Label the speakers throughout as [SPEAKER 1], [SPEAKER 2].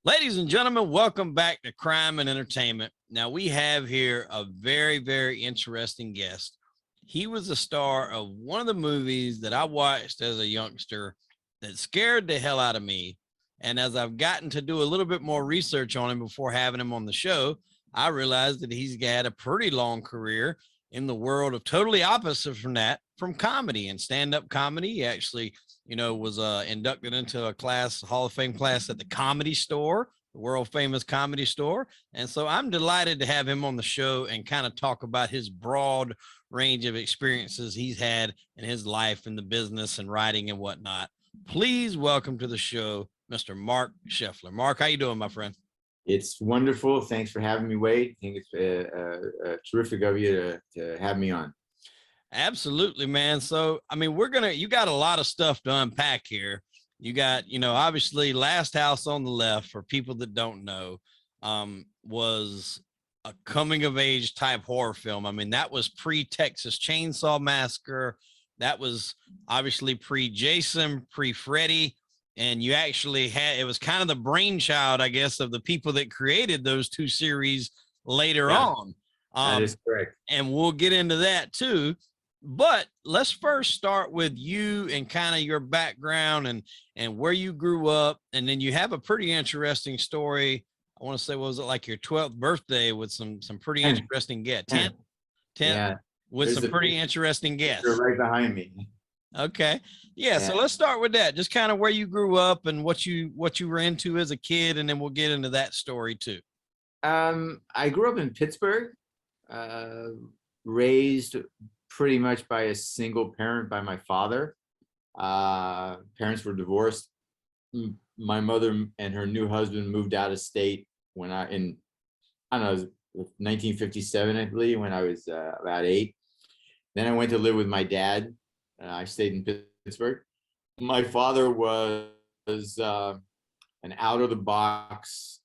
[SPEAKER 1] Ladies and gentlemen, welcome back to Crime and Entertainment. Now, we have here a very, very interesting guest. He was the star of one of the movies that I watched as a youngster that scared the hell out of me. And as I've gotten to do a little bit more research on him before having him on the show, I realized that he's had a pretty long career in the world of totally opposite from that, from comedy and stand-up comedy. He actually was inducted into a class, Hall of Fame class at the Comedy Store, the world famous Comedy Store. And so I'm delighted to have him on the show and kind of talk about his broad range of experiences he's had in his life in the business and writing and whatnot. Please welcome to the show, Mr. Marc Sheffler. Marc, how you doing, my friend?
[SPEAKER 2] It's wonderful. Thanks for having me, Wade. I think it's terrific of you to have me on.
[SPEAKER 1] Absolutely, man. So, I mean, you got a lot of stuff to unpack here. You got, obviously Last House on the Left, for people that don't know, was a coming of age type horror film. I mean, that was pre-Texas Chainsaw Massacre. That was obviously pre-Jason, pre-Freddy. And you actually it was kind of the brainchild, I guess, of the people that created those two series later on.
[SPEAKER 2] That is correct.
[SPEAKER 1] And we'll get into that too. But let's first start with you and kind of your background and where you grew up. And then you have a pretty interesting story. I want to say, what was it, like your 12th birthday with some pretty interesting guests? 10th?
[SPEAKER 2] Yeah.
[SPEAKER 1] With some pretty interesting guests.
[SPEAKER 2] You're right behind me.
[SPEAKER 1] Okay. Yeah. So let's start with that. Just kind of where you grew up and what you were into as a kid. And then we'll get into that story too.
[SPEAKER 2] I grew up in Pittsburgh, raised pretty much by a single parent, by my father. Parents were divorced. My mother and her new husband moved out of state when I don't know, 1957, I believe, when I was about 8. Then I went to live with my dad. I stayed in Pittsburgh. My father was an out-of-the-box,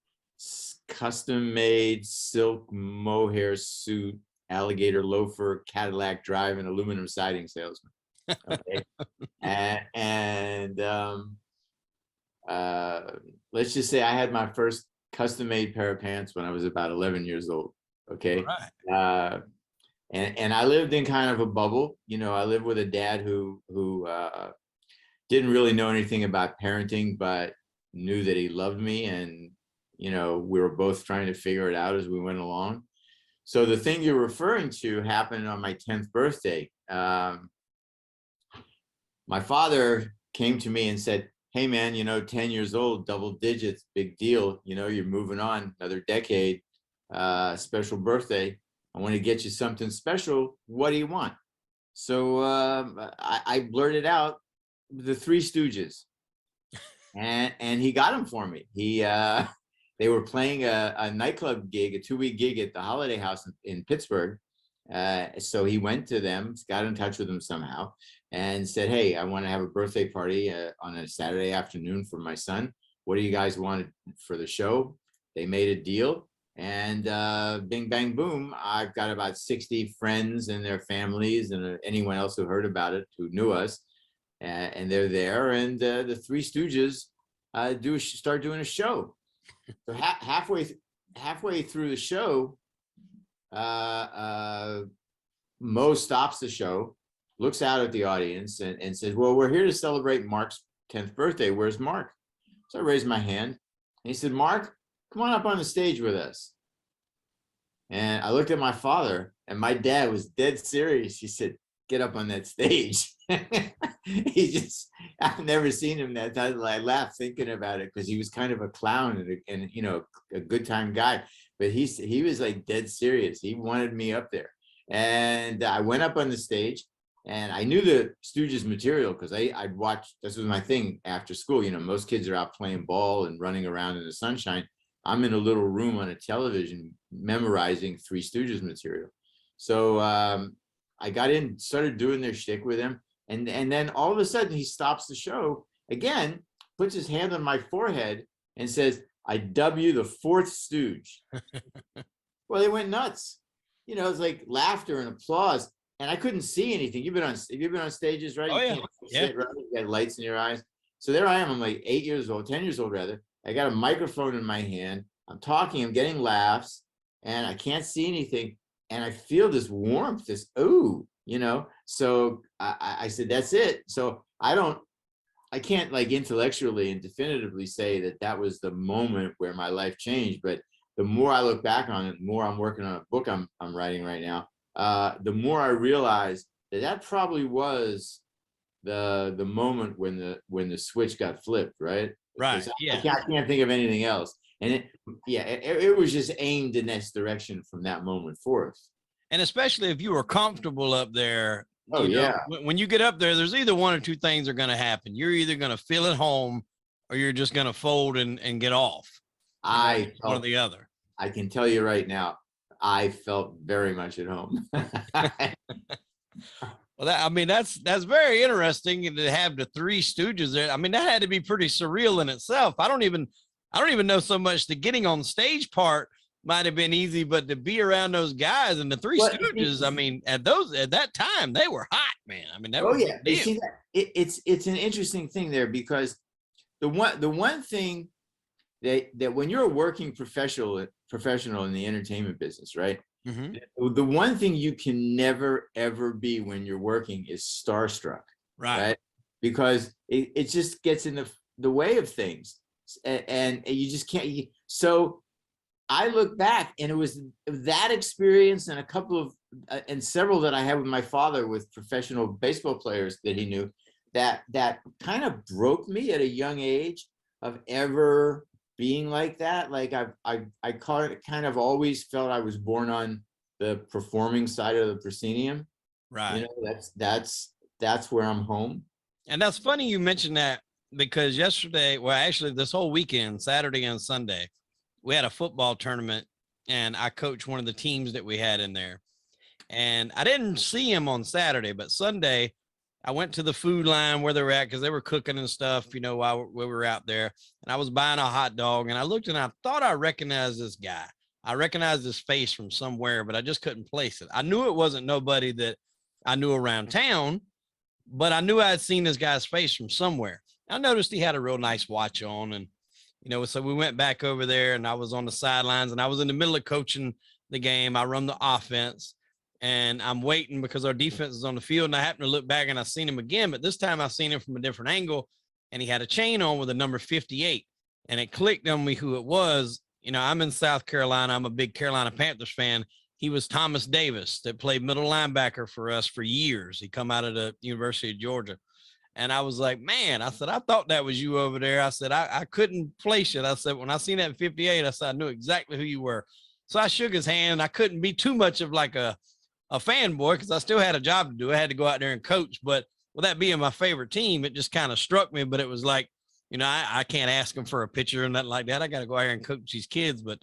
[SPEAKER 2] custom-made silk mohair suit, alligator loafer, Cadillac drive, and aluminum siding salesman. Okay. and let's just say I had my first custom-made pair of pants when I was about 11 years old. Okay. Right. And I lived in kind of a bubble. I lived with a dad who didn't really know anything about parenting, but knew that he loved me. And, we were both trying to figure it out as we went along. So the thing you're referring to happened on my 10th birthday. My father came to me and said, "Hey man, 10 years old, double digits, big deal. You're moving on another decade, special birthday. I want to get you something special. What do you want?" So I blurted out the Three Stooges, and he got them for me. They were playing a nightclub gig, a 2-week gig at the Holiday House in Pittsburgh. So he went to them, got in touch with them somehow, and said, "Hey, I want to have a birthday party on a Saturday afternoon for my son. What do you guys want for the show?" They made a deal. And bing, bang, boom, I've got about 60 friends and their families and anyone else who heard about it, who knew us. And they're there. And the Three Stooges start doing a show. So halfway through the show, Mo stops the show, looks out at the audience and says, "Well, we're here to celebrate Marc's 10th birthday. Where's Marc?" So I raised my hand. And he said, "Marc, come on up on the stage with us." And I looked at my father, and my dad was dead serious. He said, "Get up on that stage." I've never seen him that time. I laughed thinking about it because he was kind of a clown and a good time guy, but he was like dead serious. He wanted me up there. And I went up on the stage, and I knew the Stooges material because I'd watched, this was my thing after school. Most kids are out playing ball and running around in the sunshine. I'm in a little room on a television memorizing Three Stooges material. So I got in, started doing their shtick with him. And then all of a sudden he stops the show again, puts his hand on my forehead and says, "I dub you the fourth Stooge." Well, they went nuts. It's like laughter and applause. And I couldn't see anything. Have you been on stages, right?
[SPEAKER 1] Oh, yeah.
[SPEAKER 2] You can't sit, right? You got lights in your eyes. So there I am. I'm like 10 years old rather. I got a microphone in my hand. I'm talking, I'm getting laughs, and I can't see anything. And I feel this warmth, this ooh, you know. So I said, that's it. So I can't like intellectually and definitively say that that was the moment where my life changed. But the more I look back on it, the more I'm working on a book I'm writing right now, the more I realize that that probably was the moment when the switch got flipped, right?
[SPEAKER 1] Right. Yeah.
[SPEAKER 2] I can't think of anything else. And it was just aimed in this direction from that moment forth.
[SPEAKER 1] And especially if you were comfortable up there.
[SPEAKER 2] Oh, yeah.
[SPEAKER 1] When you get up there, there's either one or two things are going to happen. You're either going to feel at home or you're just going to fold and get off. One or the other.
[SPEAKER 2] I can tell you right now, I felt very much at home.
[SPEAKER 1] Well, that's very interesting, and to have the Three Stooges there. I mean, that had to be pretty surreal in itself. I don't even know so much the getting on stage part might have been easy, but to be around those guys and the Three Stooges, I mean, at that time, they were hot, man. I mean, that was
[SPEAKER 2] you see that? It's an interesting thing there, because the one thing that when you're a working professional in the entertainment business, right? Mm-hmm. The one thing you can never ever be when you're working is starstruck, right? Because it just gets in the way of things, and you just can't. So I look back, and it was that experience and a couple of and several that I had with my father with professional baseball players that he knew that kind of broke me at a young age of ever being like that. Like I kind of always felt I was born on the performing side of the proscenium.
[SPEAKER 1] Right.
[SPEAKER 2] You know, that's where I'm home.
[SPEAKER 1] And that's funny you mentioned that, because yesterday, well, actually this whole weekend, Saturday and Sunday, we had a football tournament, and I coached one of the teams that we had in there. And I didn't see him on Saturday, but Sunday I went to the food line where they were at, because they were cooking and stuff, you know, while we were out there. And I was buying a hot dog, and I looked and I thought I recognized this guy. I recognized his face from somewhere, but I just couldn't place it. I knew it wasn't nobody that I knew around town, but I knew I had seen this guy's face from somewhere. I noticed he had a real nice watch on, and, you know, so we went back over there, and I was on the sidelines, and I was in the middle of coaching the game. I run the offense, and I'm waiting because our defense is on the field, and I happened to look back and I seen him again, but this time I seen him from a different angle, and he had a chain on with a number 58, and it clicked on me who it was. You know, I'm in South Carolina. I'm a big Carolina Panthers fan. He was Thomas Davis that played middle linebacker for us for years. He come out of the University of Georgia. And I was like, man, I said, I thought that was you over there. I said, I couldn't place it. I said, when I seen that 58, I said, I knew exactly who you were. So I shook his hand. I couldn't be too much of like a fanboy, because I still had a job to do. I had to go out there and coach. But with that being my favorite team, it just kind of struck me. But it was like, you know, I can't ask him for a picture and nothing like that. I got to go out here and coach these kids. But,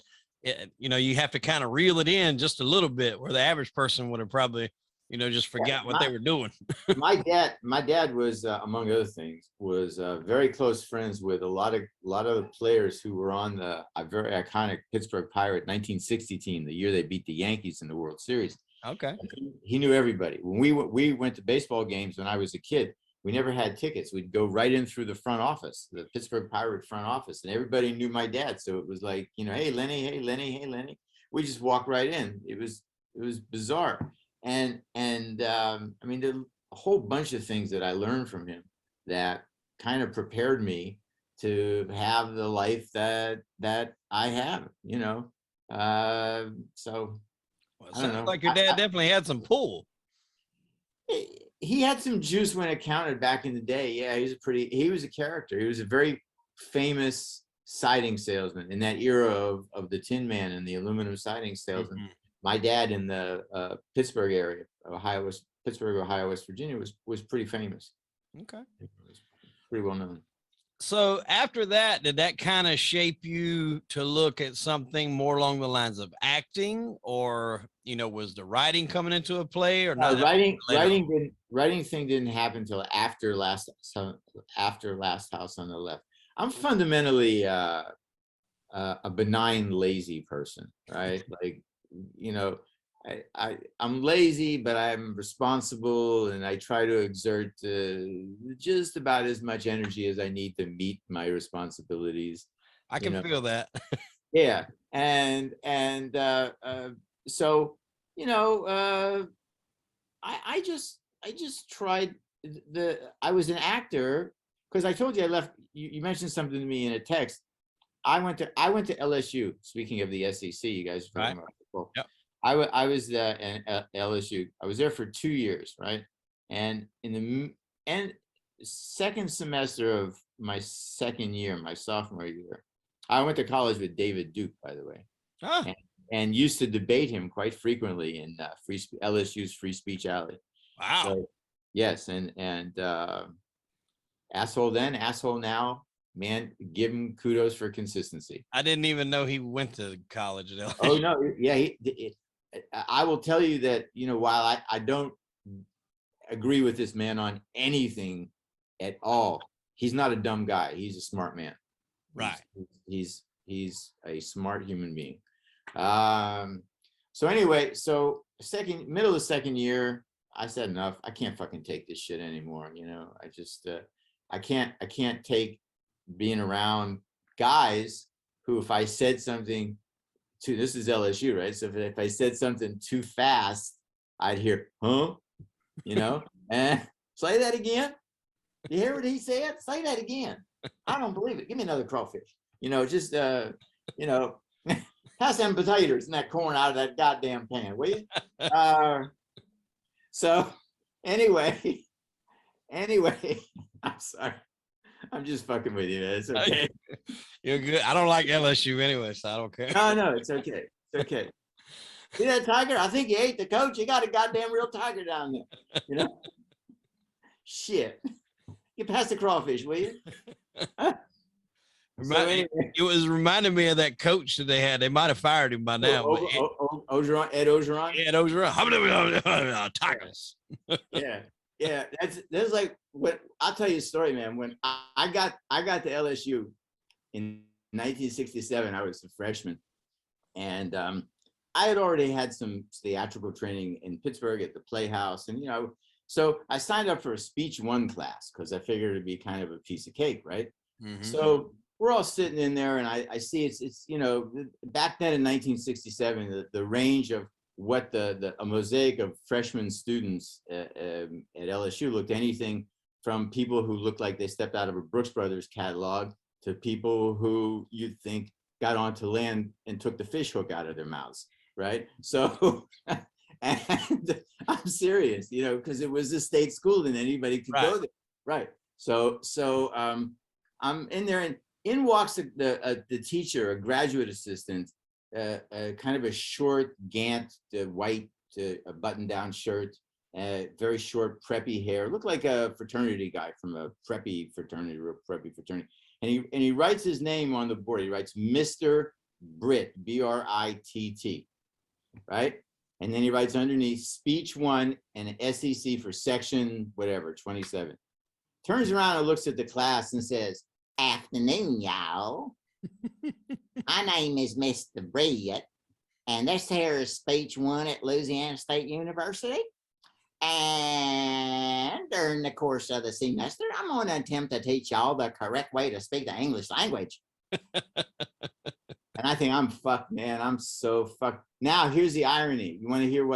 [SPEAKER 1] you know, you have to kind of reel it in just a little bit, where the average person would have probably, you know, just forgot what they were doing.
[SPEAKER 2] my dad was, among other things, was very close friends with a lot of the players who were on the very iconic Pittsburgh Pirate 1960 team, the year they beat the Yankees in the World Series.
[SPEAKER 1] Okay.
[SPEAKER 2] He knew everybody. When we went to baseball games when I was a kid, we never had tickets. We'd go right in through the front office, the Pittsburgh Pirate front office, and everybody knew my dad. So it was like, you know, hey Lenny, hey Lenny, hey Lenny. We just walked right in. It was bizarre. And I mean, there are a whole bunch of things that I learned from him that kind of prepared me to have the life that I have, you know. So
[SPEAKER 1] well, it sounds like your dad definitely had some pull.
[SPEAKER 2] He had some juice when it counted back in the day. Yeah, he was a character. He was a very famous siding salesman in that era of the Tin Man and the aluminum siding salesman. Mm-hmm. My dad in the Pittsburgh area, Pittsburgh, Ohio, West Virginia, was pretty famous.
[SPEAKER 1] Okay.
[SPEAKER 2] It was pretty well known.
[SPEAKER 1] So after that, did that kind of shape you to look at something more along the lines of acting, or, you know, was the writing coming into a play, or not?
[SPEAKER 2] Writing thing didn't happen until after Last House on the Left. I'm fundamentally a benign, lazy person, right? Like, you know, I'm lazy, but I'm responsible, and I try to exert just about as much energy as I need to meet my responsibilities.
[SPEAKER 1] I can feel that.
[SPEAKER 2] Yeah. And so, I just tried I was an actor because I told you I left. You mentioned something to me in a text. I went to LSU. Speaking of the SEC, you guys are talking about football.
[SPEAKER 1] Yep.
[SPEAKER 2] I was at LSU. I was there for 2 years, right? And in the second semester of my second year, my sophomore year, I went to college with David Duke, by the way, and used to debate him quite frequently in LSU's Free Speech Alley.
[SPEAKER 1] Wow.
[SPEAKER 2] So, yes, and asshole then, asshole now. Man, give him kudos for consistency.
[SPEAKER 1] I didn't even know he went to college at LSU.
[SPEAKER 2] Oh no, yeah. I will tell you that, while I don't agree with this man on anything at all, he's not a dumb guy. He's a smart man.
[SPEAKER 1] Right.
[SPEAKER 2] He's a smart human being. So anyway, middle of second year, I said enough. I can't fucking take this shit anymore. I just I can't take being around guys who, if I said something this is LSU, right? So if I said something too fast, I'd hear, huh? And say that again. You hear what he said? Say that again. I don't believe it. Give me another crawfish. Just pass them potatoes and that corn out of that goddamn pan, will you? So anyway, I'm sorry. I'm just fucking with you, man. It's okay.
[SPEAKER 1] You're good. I don't like LSU anyway, so I don't care.
[SPEAKER 2] No, it's okay. It's okay. See that tiger? I think you ate the coach. You got a goddamn real tiger down there. Shit. Get past the crawfish, will you?
[SPEAKER 1] It was reminding me of that coach that they had. They might have fired him by now.
[SPEAKER 2] Ed Ogeron?
[SPEAKER 1] Ed Ogeron. Tigers.
[SPEAKER 2] Yeah. That's like what I'll tell you a story, man. When I got to LSU in 1967, I was a freshman, and I had already had some theatrical training in Pittsburgh at the Playhouse, and so I signed up for a speech 1 class because I figured it'd be kind of a piece of cake, right? Mm-hmm. So we're all sitting in there, and I see it's back then in 1967, the range of what a mosaic of freshman students at LSU looked anything from people who looked like they stepped out of a Brooks Brothers catalog to people who you'd think got onto land and took the fish hook out of their mouths, right? So, and I'm serious, because it was a state school and anybody could go there, right? So I'm in there, and in walks the teacher, a graduate assistant, kind of a short, gant, white, a button-down shirt, very short, preppy hair. Looked like a fraternity guy from a preppy fraternity. And he writes his name on the board. He writes Mr. Britt, B-R-I-T-T, right? And then he writes underneath Speech 1 and SEC for section whatever, 27. Turns around and looks at the class and says, "Afternoon, y'all. My name is Mr. Britt, and this here is Speech 1 at Louisiana State University. And during the course of the semester, I'm going to attempt to teach y'all the correct way to speak the English language." And I think I'm fucked, man. I'm so fucked. Now, here's the irony. You want to hear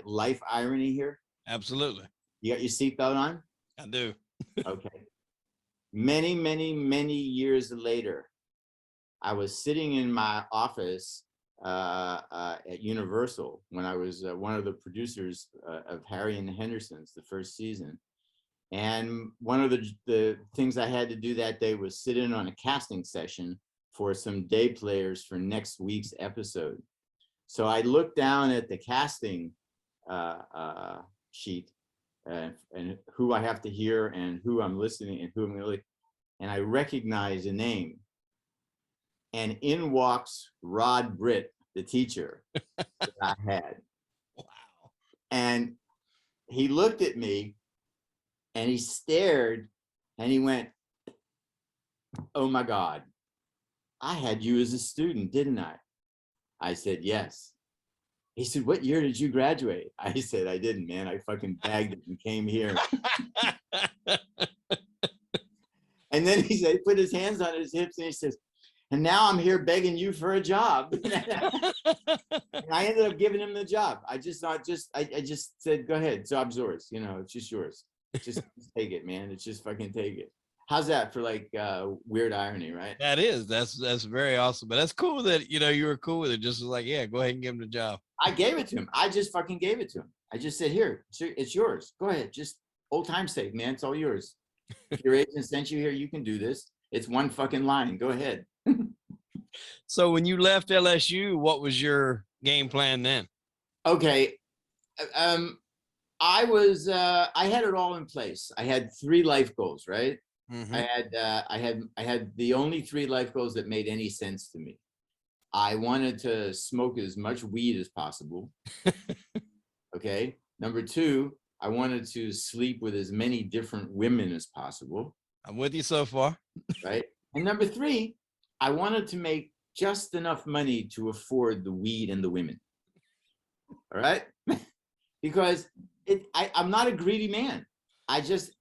[SPEAKER 2] life irony here?
[SPEAKER 1] Absolutely.
[SPEAKER 2] You got your seatbelt on?
[SPEAKER 1] I do.
[SPEAKER 2] Okay. Many, many, many years later, I was sitting in my office at Universal when I was one of the producers of Harry and the Hendersons, the first season. And one of the things I had to do that day was sit in on a casting session for some day players for next week's episode. So I looked down at the casting sheet and who I have to hear and who I'm listening and who I'm really, and I recognize a name. And in walks Rod Britt, the teacher that I had.
[SPEAKER 1] Wow.
[SPEAKER 2] And he looked at me and he stared and he went, "Oh my God, I had you as a student, didn't I?" I said, "Yes." He said, "What year did you graduate?" I said, "I didn't, man. I fucking bagged it and came here." And then he said, he put his hands on his hips and he says, And now I'm here begging you for a job. And I ended up giving him the job. I just said, go ahead, job's yours. You know, it's just yours. Just take it, man. It's just fucking take it. How's that for like weird irony, right?
[SPEAKER 1] That's very awesome. But that's cool that, you know, you were cool with it. Just like, yeah, go ahead and give him the job.
[SPEAKER 2] I gave it to him. I just fucking gave it to him. I just said, here, it's yours. Go ahead. Just old time's sake, man. It's all yours. If your agent sent you here, you can do this. It's one fucking line. Go ahead.
[SPEAKER 1] So when you left LSU, what was your game plan then?
[SPEAKER 2] Okay. I had it all in place. I had 3 life goals, right?
[SPEAKER 1] Mm-hmm.
[SPEAKER 2] I had the only 3 life goals that made any sense to me. I wanted to smoke as much weed as possible. Okay. Number 2, I wanted to sleep with as many different women as possible.
[SPEAKER 1] I'm with you so far.
[SPEAKER 2] Right. And number 3, I wanted to make just enough money to afford the weed and the women. All right. Because I'm not a greedy man. I just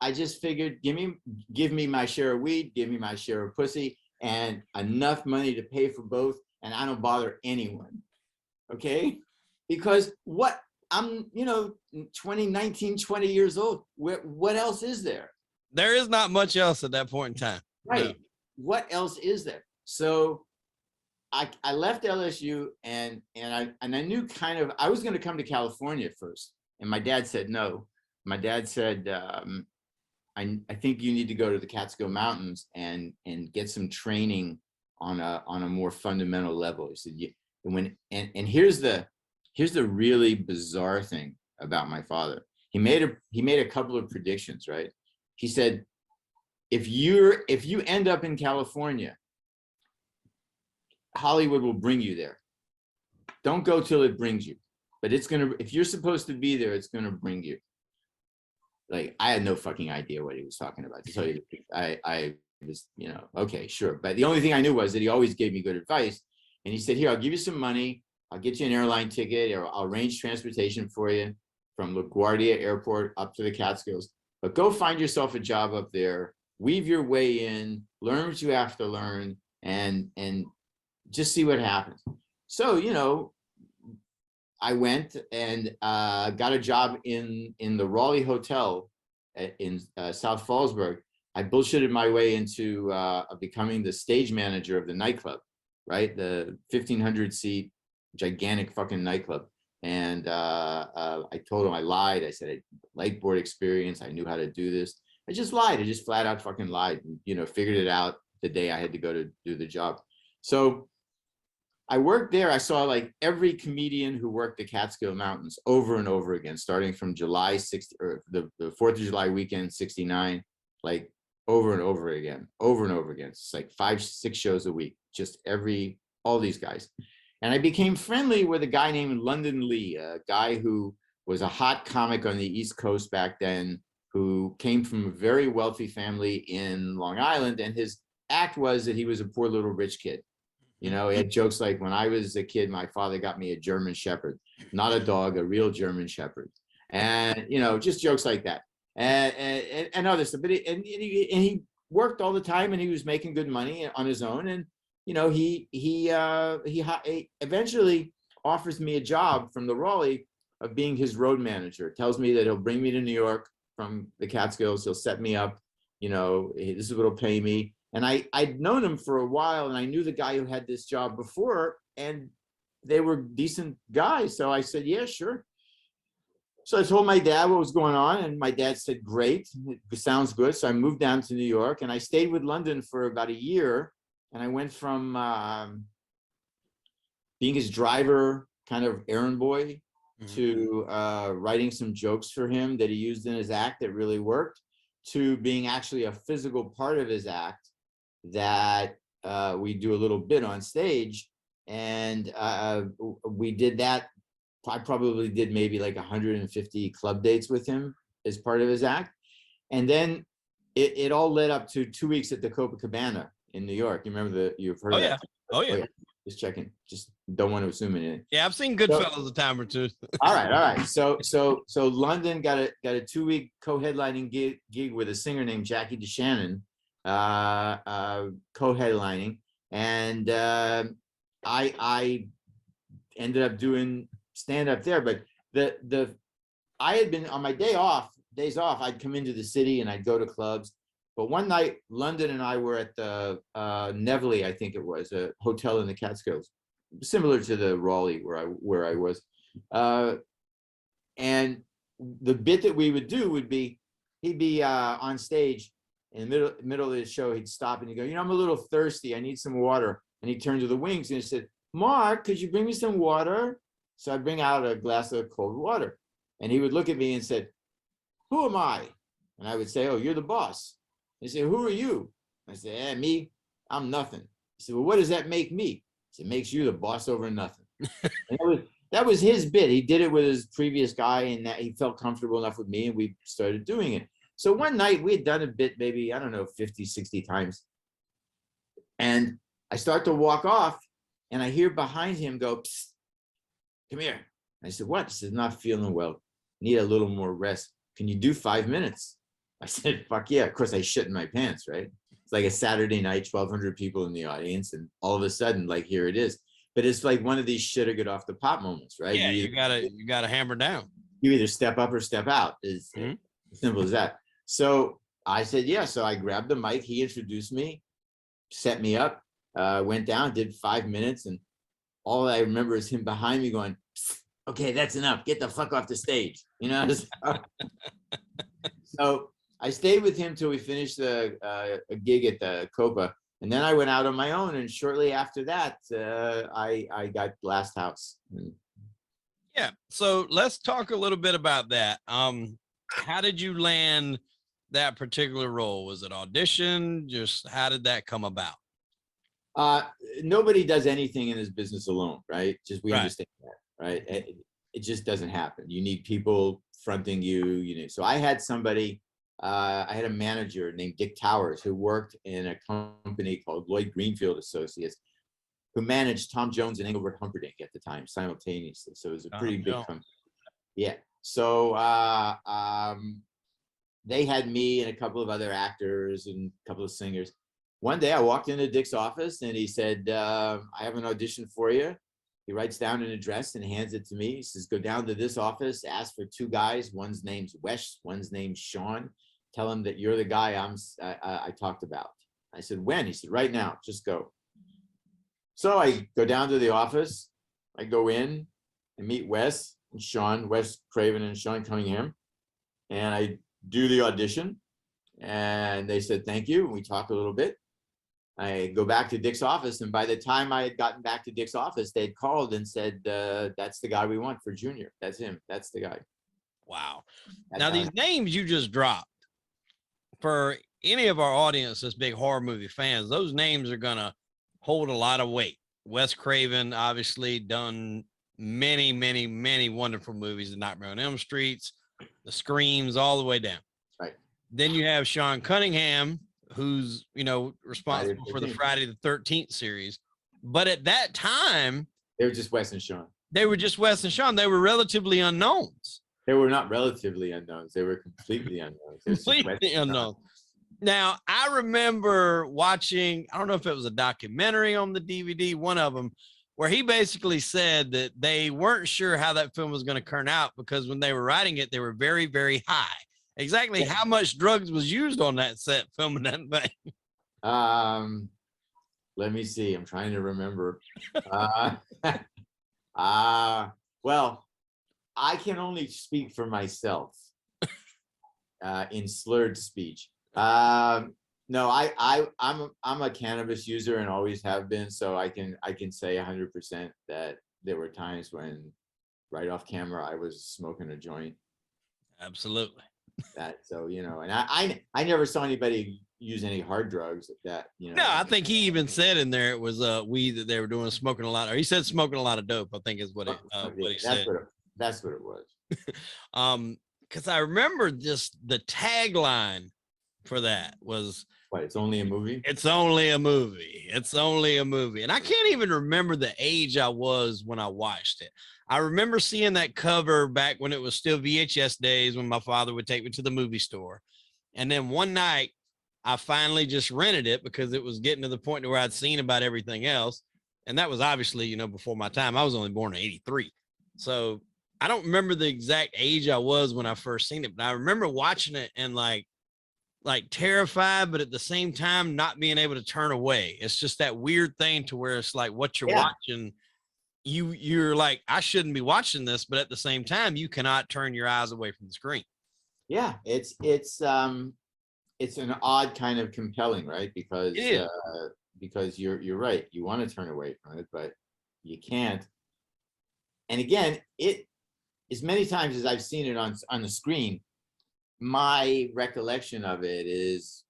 [SPEAKER 2] figured, give me my share of weed, give me my share of pussy, and enough money to pay for both, and I don't bother anyone. Okay? Because I'm 20 years old. What else is there?
[SPEAKER 1] There is not much else at that point in time.
[SPEAKER 2] Right.
[SPEAKER 1] No.
[SPEAKER 2] What else is there? So I left LSU and I knew kind of I was going to come to California first, and my dad said no. My dad said, I think you need to go to the Catskill Mountains and get some training on a more fundamental level. He said, here's the really bizarre thing about my father. He made a couple of predictions, right? He said, if you end up in California, Hollywood will bring you there. Don't go till it brings you. But if you're supposed to be there, it's gonna bring you. Like, I had no fucking idea what he was talking about, to tell you the truth. I was, okay, sure. But the only thing I knew was that he always gave me good advice. And he said, here, I'll give you some money. I'll get you an airline ticket, or I'll arrange transportation for you from LaGuardia Airport up to the Catskills. But go find yourself a job up there, weave your way in, learn what you have to learn, and just see what happens. So, I went and got a job in the Raleigh Hotel in South Fallsburg. I bullshitted my way into becoming the stage manager of the nightclub, right? The 1,500 seat gigantic fucking nightclub. And I told him, I lied. I said, I had lightboard experience. I knew how to do this. I just lied. I just flat out fucking lied, and, figured it out the day I had to go to do the job. So I worked there. I saw like every comedian who worked the Catskill Mountains over and over again, starting from July 60 or the 4th of July weekend, 69, like over and over again. It's like 5-6 shows a week, just all these guys. And I became friendly with a guy named London Lee, a guy who was a hot comic on the East Coast back then, who came from a very wealthy family in Long Island. And his act was that he was a poor little rich kid. He had jokes like, when I was a kid, my father got me a German Shepherd, not a dog, a real German Shepherd. And, just jokes like that and other stuff. But he worked all the time, and he was making good money on his own. And, he eventually offers me a job from the Raleigh of being his road manager. Tells me that he'll bring me to New York from the Catskills. He'll set me up, this is what he'll pay me. And I'd known him for a while, and I knew the guy who had this job before, and they were decent guys. So I said, yeah, sure. So I told my dad what was going on, and my dad said, great, it sounds good. So I moved down to New York, and I stayed with London for about a year. And I went from being his driver, kind of errand boy, to writing some jokes for him that he used in his act that really worked, to being actually a physical part of his act that we do a little bit on stage. And we did that. I probably did maybe like 150 club dates with him as part of his act. And then it all led up to 2 weeks at the Copacabana in New York. You remember you've heard of that?
[SPEAKER 1] Oh yeah.
[SPEAKER 2] Just checking. Just don't want to assume anything.
[SPEAKER 1] Yeah, I've seen Goodfellas a time or two.
[SPEAKER 2] All right. So London got a 2-week co-headlining gig with a singer named Jackie DeShannon, co-headlining. And I ended up doing stand up there. But I had been on my days off, I'd come into the city and I'd go to clubs. But one night, London and I were at the Nevele, I think it was, a hotel in the Catskills, similar to the Raleigh where I was. And the bit that we would do would be, he'd be on stage in the middle of the show, he'd stop and he'd go, I'm a little thirsty, I need some water. And he'd turn to the wings and he said, Marc, could you bring me some water? So I'd bring out a glass of cold water. And he would look at me and said, who am I? And I would say, oh, you're the boss. He said, who are you? I said, me, I'm nothing. He said, well, what does that make me? He said, it makes you the boss over nothing. And that was his bit. He did it with his previous guy, and that he felt comfortable enough with me, and we started doing it. So one night we had done a bit, maybe, I don't know, 50, 60 times. And I start to walk off, and I hear behind him go, psst, come here. I said, what? He said, not feeling well. Need a little more rest. Can you do 5 minutes? I said, fuck yeah. Of course, I shit in my pants, right? It's like a Saturday night, 1,200 people in the audience, and all of a sudden, like, here it is. But it's like one of these shit or get off the pot moments, right?
[SPEAKER 1] Yeah, you gotta hammer down.
[SPEAKER 2] You either step up or step out. It's simple as that. So I said, yeah. So I grabbed the mic. He introduced me, set me up, went down, did 5 minutes. And all I remember is him behind me going, okay, that's enough. Get the fuck off the stage. So I stayed with him till we finished a gig at the Copa. And then I went out on my own. And shortly after that, I got Blast House.
[SPEAKER 1] Yeah. So let's talk a little bit about that. How did you land that particular role? Was it audition? Just how did that come about?
[SPEAKER 2] Nobody does anything in this business alone, right? Just we
[SPEAKER 1] Right.
[SPEAKER 2] understand that, right? It just doesn't happen. You need people fronting you. So I had somebody, I had a manager named Dick Towers who worked in a company called Lloyd Greenfield Associates, who managed Tom Jones and Engelbert Humperdinck at the time simultaneously. So it was a pretty big company. Yeah. So they had me and a couple of other actors and a couple of singers. One day I walked into Dick's office and he said, I have an audition for you. He writes down an address and hands it to me. He says, go down to this office, ask for 2 guys. One's name's Wes, one's name's Sean. Tell him that you're the guy I talked about. I said, when? He said, right now, just go. So I go down to the office. I go in and meet Wes and Sean, Wes Craven and Sean Cunningham. And I do the audition. And they said, thank you. And we talk a little bit. I go back to Dick's office. And by the time I had gotten back to Dick's office, they'd called and said, that's the guy we want for Junior. That's him. That's the guy.
[SPEAKER 1] Wow. Now, these names you just dropped, for any of our audience that's big horror movie fans, those names are going to hold a lot of weight. Wes Craven, obviously, done many, many, many wonderful movies, The Nightmare on Elm Streets, The Screams, all the way down.
[SPEAKER 2] Right.
[SPEAKER 1] Then you have Sean Cunningham, who's, responsible for the Friday the 13th series. But at that time,
[SPEAKER 2] they were just Wes and Sean.
[SPEAKER 1] They were just Wes and Sean. They were relatively unknowns.
[SPEAKER 2] They were not relatively unknowns. They were completely unknowns.
[SPEAKER 1] Completely unknown. Now, I remember watching, I don't know if it was a documentary on the DVD, one of them, where he basically said that they weren't sure how that film was going to turn out because when they were writing it, they were very, very high. Exactly how much drugs was used on that set filming that thing?
[SPEAKER 2] Let me see. I'm trying to remember. Well, I can only speak for myself in slurred speech. No, I'm a cannabis user and always have been, so I can say 100% that there were times when right off camera I was smoking a joint.
[SPEAKER 1] Absolutely.
[SPEAKER 2] And I never saw anybody use any hard drugs
[SPEAKER 1] No, I think he even said in there it was weed that they were doing, smoking a lot, or he said smoking a lot of dope, I think is what he said.
[SPEAKER 2] That's what it was.
[SPEAKER 1] Because I remember just the tagline for that was,
[SPEAKER 2] what, it's only a movie?
[SPEAKER 1] It's only a movie. It's only a movie. And I can't even remember the age I was when I watched it. I remember seeing that cover back when it was still VHS days, when my father would take me to the movie store. And then one night I finally just rented it because it was getting to the point where I'd seen about everything else. And that was obviously, before my time. I was only born in 83. So I don't remember the exact age I was when I first seen it, but I remember watching it and like terrified, but at the same time, not being able to turn away. It's just that weird thing to where it's like what you're watching, you're like, I shouldn't be watching this, but at the same time, you cannot turn your eyes away from the screen.
[SPEAKER 2] Yeah, it's an odd kind of compelling, right? Because you're right. You want to turn away from it, but you can't. And again, it as many times as I've seen it on the screen, my recollection of it is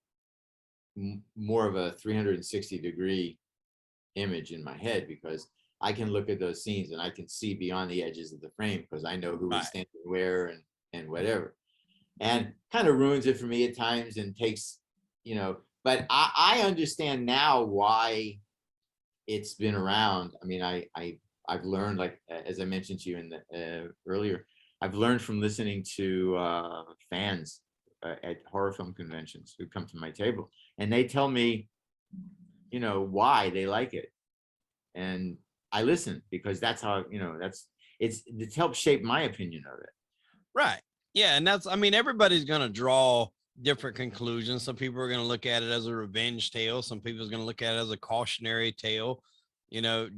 [SPEAKER 2] more of a 360-degree image in my head, because I can look at those scenes and I can see beyond the edges of the frame because I know who is standing where and whatever. And kind of ruins it for me at times and takes, but I understand now why it's been around. I mean, I've learned, like, as I mentioned to you in the earlier, I've learned from listening to fans at horror film conventions who come to my table, and they tell me, why they like it. And I listen, because that's how, it's helped shape my opinion of it.
[SPEAKER 1] Right. Yeah. And everybody's going to draw different conclusions. Some people are going to look at it as a revenge tale. Some people are going to look at it as a cautionary tale. I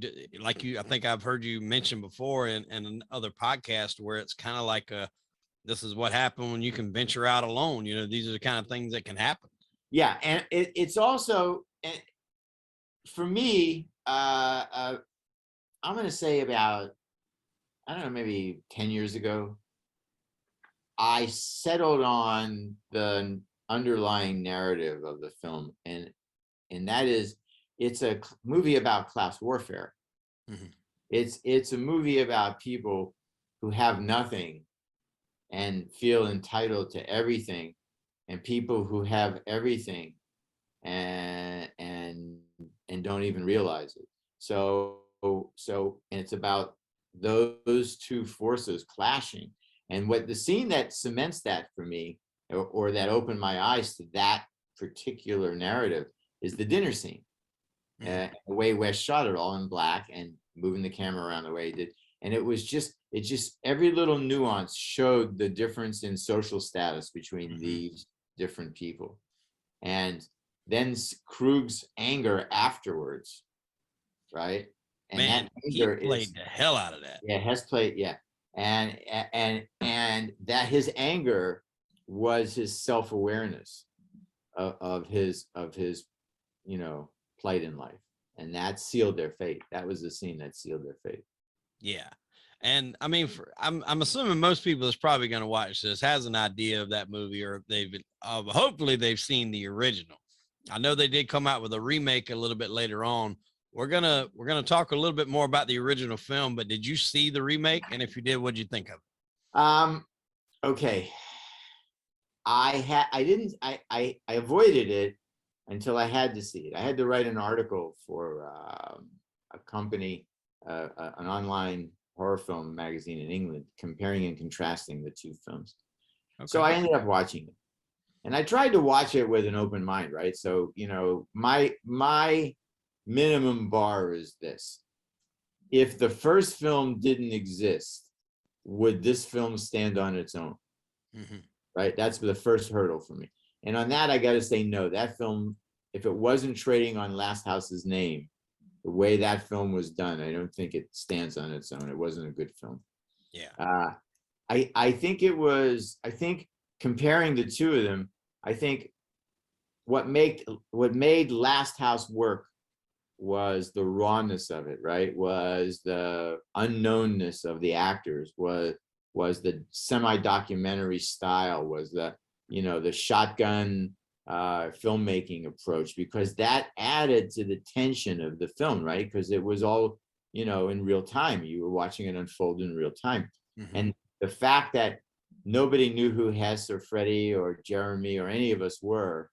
[SPEAKER 1] think I've heard you mention before in another podcast where it's kind of like this is what happened when you can venture out alone. These are the kind of things that can happen.
[SPEAKER 2] Yeah. And it's also, for me, I'm going to say about, I don't know, maybe 10 years ago, I settled on the underlying narrative of the film. And that is, it's a movie about class warfare. Mm-hmm. It's a movie about people who have nothing and feel entitled to everything, and people who have everything and don't even realize it. So and it's about those two forces clashing. And what the scene that cements that for me, or that opened my eyes to that particular narrative, is the dinner scene. The way Wes shot it, all in black and moving the camera around the way he did. And it just every little nuance showed the difference in social status between these different people. And then Krug's anger afterwards, right? And
[SPEAKER 1] man,
[SPEAKER 2] that anger
[SPEAKER 1] he played the hell out of that.
[SPEAKER 2] Yeah, Hess played, yeah. And that his anger was his self-awareness of his plight in life, and that sealed their fate. That was the scene that sealed their fate.
[SPEAKER 1] Yeah. And I mean, I'm assuming most people that's probably going to watch this has an idea of that movie, or hopefully they've seen the original. I know they did come out with a remake a little bit later on. We're gonna talk a little bit more about the original film, but did you see the remake? And if you did, what'd you think of
[SPEAKER 2] it? Okay. I avoided it until I had to see it. I had to write an article for a company, an online horror film magazine in England, comparing and contrasting the two films. Okay. So I ended up watching it, and I tried to watch it with an open mind, right? So, my minimum bar is this: if the first film didn't exist, would this film stand on its own? Mm-hmm. Right? That's the first hurdle for me. And on that, I got to say, no, that film, if it wasn't trading on Last House's name, the way that film was done, I don't think it stands on its own. It wasn't a good film.
[SPEAKER 1] Yeah.
[SPEAKER 2] I think comparing the two of them, I think what made Last House work was the rawness of it, right? Was the unknownness of the actors, was the semi-documentary style, was the shotgun filmmaking approach, because that added to the tension of the film, right? Because it was all, in real time. You were watching it unfold in real time. Mm-hmm. And the fact that nobody knew who Hess or Freddie or Jeremy or any of us were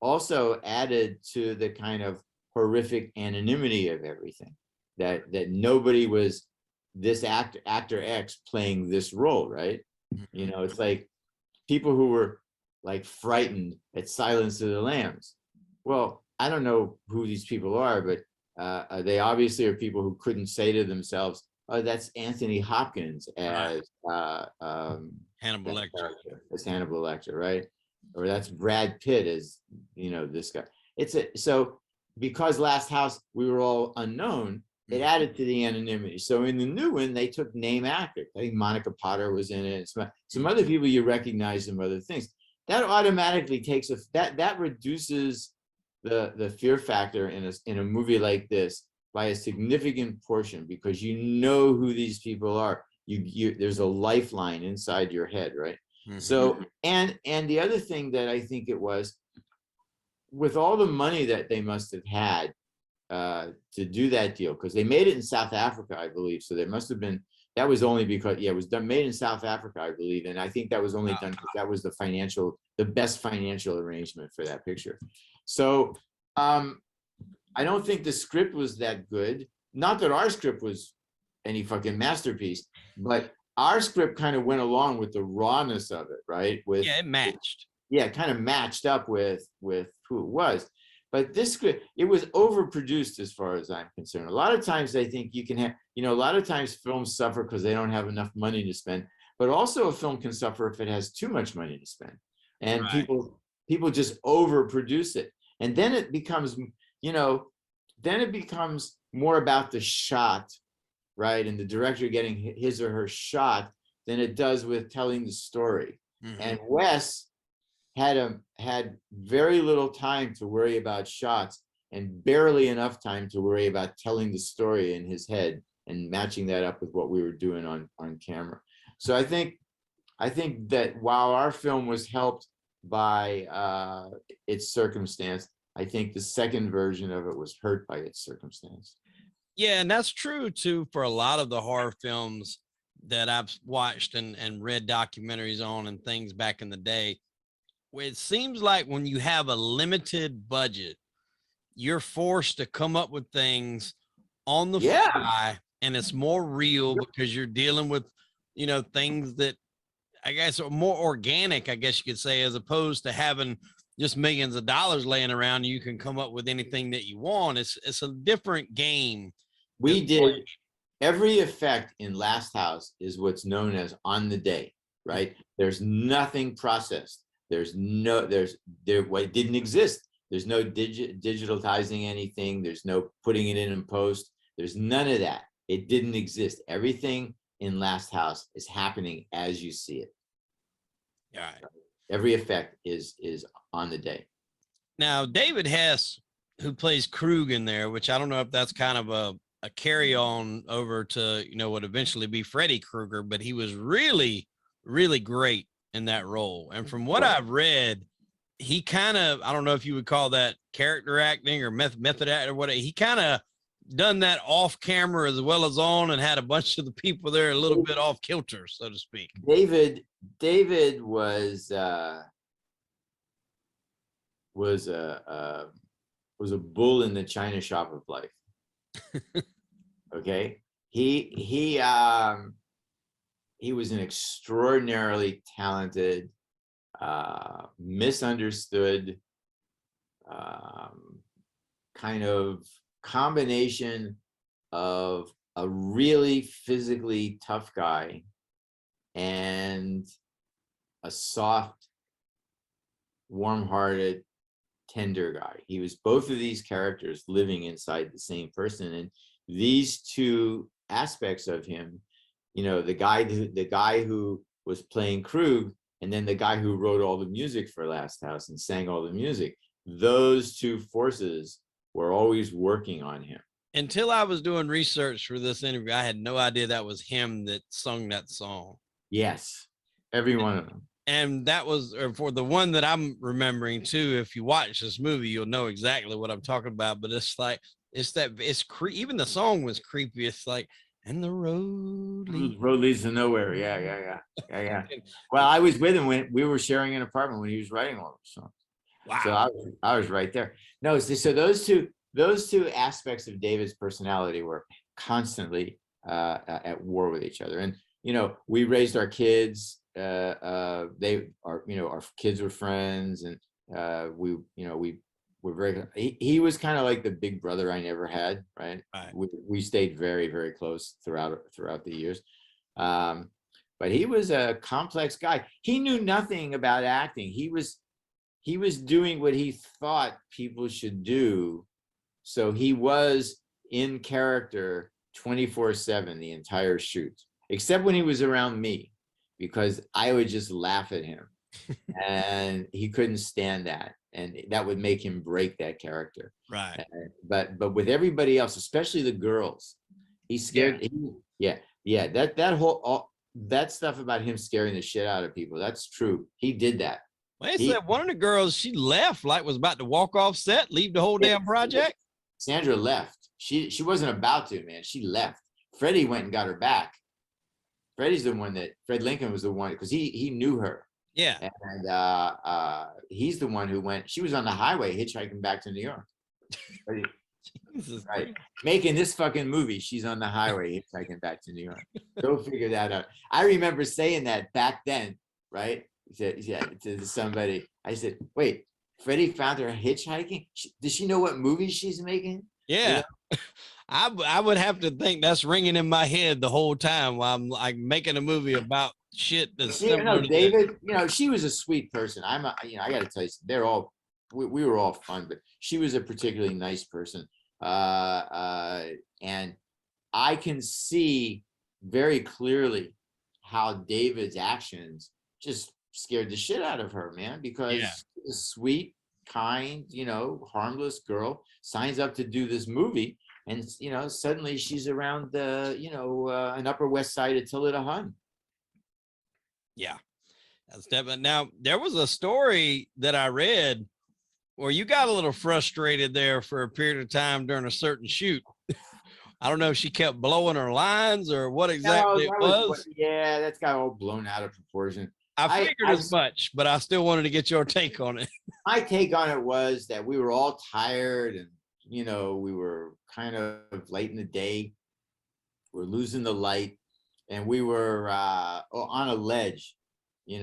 [SPEAKER 2] also added to the kind of horrific anonymity of everything, that nobody was this actor X playing this role, right? Mm-hmm. It's like people who were like frightened at Silence of the Lambs. Well, I don't know who these people are, but they obviously are people who couldn't say to themselves, "Oh, that's Anthony Hopkins as
[SPEAKER 1] Hannibal Lecter."
[SPEAKER 2] As Hannibal Lecter, right? Or that's Brad Pitt as, you know, this guy. So because Last House we were all unknown, it added to the anonymity. So in the new one, they took name actors. I think Monica Potter was in it. Some other people you recognize from other things. That automatically takes that reduces the fear factor in a movie like this by a significant portion, because you know who these people are. There's a lifeline inside your head, right? So and the other thing that I think it was, with all the money that they must have had to do that deal, because they made it in South Africa, I believe. So there must have been, that was only because, it was made in South Africa, I believe. And I think that was only done because that was the best financial arrangement for that picture. So I don't think the script was that good. Not that our script was any fucking masterpiece, but our script kind of went along with the rawness of it, right?
[SPEAKER 1] It matched.
[SPEAKER 2] It kind of matched up with who it was. But this script, it was overproduced as far as I'm concerned. A lot of times I think you can have, a lot of times films suffer because they don't have enough money to spend, but also a film can suffer if it has too much money to spend. And people just overproduce it. And then it becomes, more about the shot, right? And the director getting his or her shot than it does with telling the story. And Wes had very little time to worry about shots and barely enough time to worry about telling the story in his head and matching that up with what we were doing on camera. So I think that while our film was helped by its circumstance, I think the second version of it was hurt by its circumstance.
[SPEAKER 1] Yeah, and that's true too for a lot of the horror films that I've watched and read documentaries on and things back in the day. It seems like when you have a limited budget, you're forced to come up with things on the fly, and it's more real because you're dealing with, things that I guess are more organic, I guess you could say, as opposed to having just millions of dollars laying around. You can come up with anything that you want. It's a different game.
[SPEAKER 2] We did every effect in Last House is what's known as on the day, right? There's nothing processed. What didn't exist. There's no digitalizing anything. There's no putting it in post. There's none of that. It didn't exist. Everything in Last House is happening as you see it.
[SPEAKER 1] All right.
[SPEAKER 2] Every effect is on the day.
[SPEAKER 1] Now, David Hess, who plays Krug in there, which I don't know if that's kind of a carry on over to, what would eventually be Freddy Krueger, but he was really, really great in that role. And from what I've read, he kind of, I don't know if you would call that character acting or method act or whatever. He kind of done that off camera as well as on, and had a bunch of the people there a little bit off kilter, so to speak.
[SPEAKER 2] David was a bull in the china shop of life. Okay, he was an extraordinarily talented, misunderstood, kind of combination of a really physically tough guy and a soft, warm-hearted, tender guy. He was both of these characters living inside the same person, and these two aspects of him, the guy who was playing Krug, and then the guy who wrote all the music for Last House and sang all the music, those two forces were always working on him.
[SPEAKER 1] Until I was doing research for this interview, I had no idea that was him that sung that song.
[SPEAKER 2] Yes, every one of them. And
[SPEAKER 1] that was, or for the one that I'm remembering too, if you watch this movie, you'll know exactly what I'm talking about. But it's like, even the song was creepy. It's like, and the road
[SPEAKER 2] leads to nowhere. Yeah. Well, I was with him when we were sharing an apartment when he was writing all those songs. Wow. So I was right there. No, so those two aspects of David's personality were constantly at war with each other. And we raised our kids. They are, our kids were friends, and we were very. He was kind of like the big brother I never had, right?
[SPEAKER 1] Right.
[SPEAKER 2] We stayed very, very close throughout the years. But he was a complex guy. He knew nothing about acting. He was doing what he thought people should do. So he was in character 24/7 the entire shoot, except when he was around me, because I would just laugh at him and he couldn't stand that. And that would make him break that character.
[SPEAKER 1] Right.
[SPEAKER 2] But with everybody else, especially the girls, he scared. Yeah. That stuff about him scaring the shit out of people. That's true. He did that.
[SPEAKER 1] Well, they said one of the girls, she left, like was about to walk off set, leave the whole damn project.
[SPEAKER 2] Sandra left. She wasn't about to, man. She left. Freddie went and got her back. Freddie's the one Fred Lincoln was the one, because he knew her.
[SPEAKER 1] Yeah.
[SPEAKER 2] And he's the one who went. She was on the highway hitchhiking back to New York. Right. Making this fucking movie. She's on the highway hitchhiking back to New York. Go figure that out. I remember saying that back then, right? To somebody. I said, wait, Freddie found her hitchhiking? Does she know what movie she's making?
[SPEAKER 1] Yeah. I would have to think that's ringing in my head the whole time while I'm like making a movie about shit that's
[SPEAKER 2] David, she was a sweet person. I got to tell you, we were all fun, but she was a particularly nice person. And I can see very clearly how David's actions just scared the shit out of her, man, because she's a sweet, kind, harmless girl signs up to do this movie. And, suddenly she's around an Upper West Side Attila Hun.
[SPEAKER 1] Yeah, that's definitely. Now, there was a story that I read where you got a little frustrated there for a period of time during a certain shoot. I don't know if she kept blowing her lines or what exactly it was.
[SPEAKER 2] Yeah, that's got all blown out of proportion.
[SPEAKER 1] I figured as much, but I still wanted to get your take on it.
[SPEAKER 2] My take on it was that we were all tired, and we were kind of late in the day. We're losing the light, and we were on a ledge, I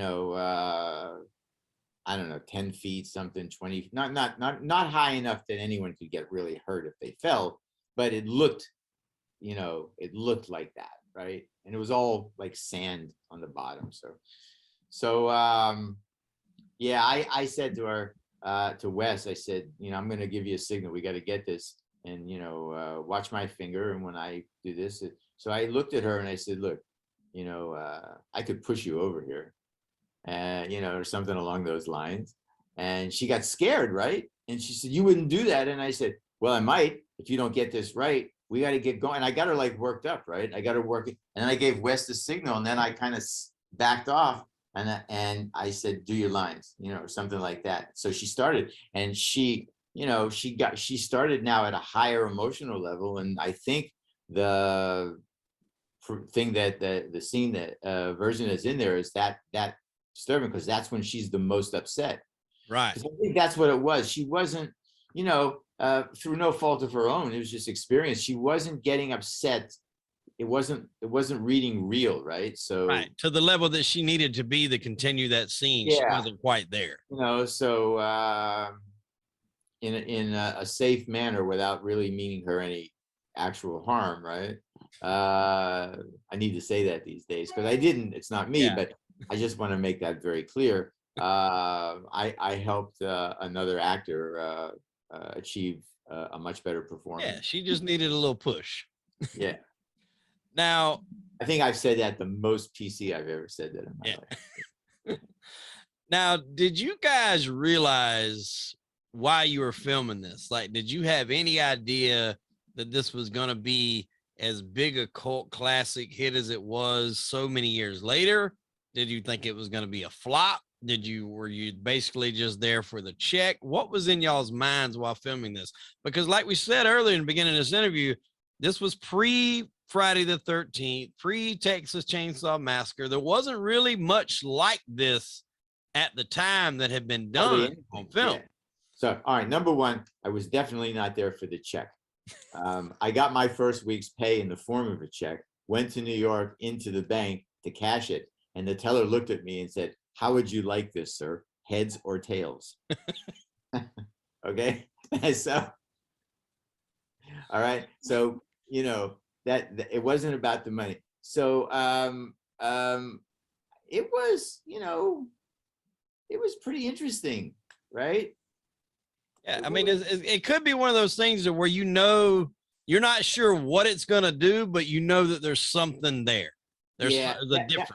[SPEAKER 2] don't know, 10 feet, something, 20, not high enough that anyone could get really hurt if they fell, but it looked like that, right? And it was all like sand on the bottom. So I said to her, to Wes, I said, I'm going to give you a signal. We got to get this, and watch my finger. And when I do this, so I looked at her and I said, look, I could push you over here, and or something along those lines. And she got scared, right? And she said, you wouldn't do that. And I said, well, I might if you don't get this right. We got to get going. And I got her like worked up, right? I got her working, and then I gave Wes the signal, and then I kind of backed off. And I said, do your lines, or something like that. So she started, and she started now at a higher emotional level. And I think the thing that the scene that version that's in there is that disturbing, because that's when she's the most upset.
[SPEAKER 1] Right.
[SPEAKER 2] I think that's what it was. She wasn't, through no fault of her own. It was just experience. She wasn't getting upset. It wasn't reading real, right? So
[SPEAKER 1] right, to the level that she needed to be to continue that scene, she wasn't quite there.
[SPEAKER 2] So in a safe manner, without really meaning her any actual harm, right? I need to say that these days, because I didn't. It's not me, but I just want to make that very clear. I helped another actor achieve a much better performance.
[SPEAKER 1] Yeah, she just needed a little push.
[SPEAKER 2] Yeah.
[SPEAKER 1] Now,
[SPEAKER 2] I think I've said that the most PC I've ever said that in my life.
[SPEAKER 1] Now, did you guys realize why you were filming this? Like, did you have any idea that this was going to be as big a cult classic hit as it was so many years later? Did you think it was going to be a flop? Were you basically just there for the check? What was in y'all's minds while filming this? Because like we said earlier in the beginning of this interview, this was pre-Friday the 13th, pre-Texas Chainsaw Massacre. There wasn't really much like this at the time that had been done on film.
[SPEAKER 2] Yeah. So, all right, number one, I was definitely not there for the check. I got my first week's pay in the form of a check, went to New York into the bank, to cash it. And the teller looked at me and said, "How would you like this, sir? Heads or tails?" Okay. So, all right. So, you know, that it wasn't about the money. So, it was, you know, it was pretty interesting, right?
[SPEAKER 1] Yeah, I mean, it could be one of those things where, you know, you're not sure what it's going to do, but you know that there's something there. There's a difference.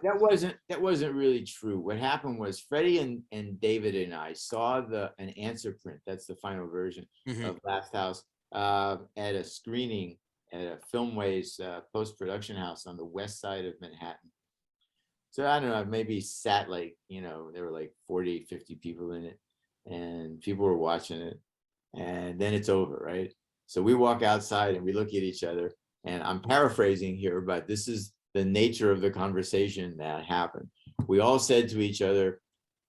[SPEAKER 2] That wasn't really true. What happened was Freddie and David and I saw an answer print. That's the final version of Last House at a screening at a Filmways post-production house on the west side of Manhattan. So I don't know, maybe sat like, you know, there were like 40, 50 people in it, and people were watching it, and then it's over, right? So we walk outside and we look at each other, and I'm paraphrasing here, but this is the nature of the conversation that happened. We all said to each other,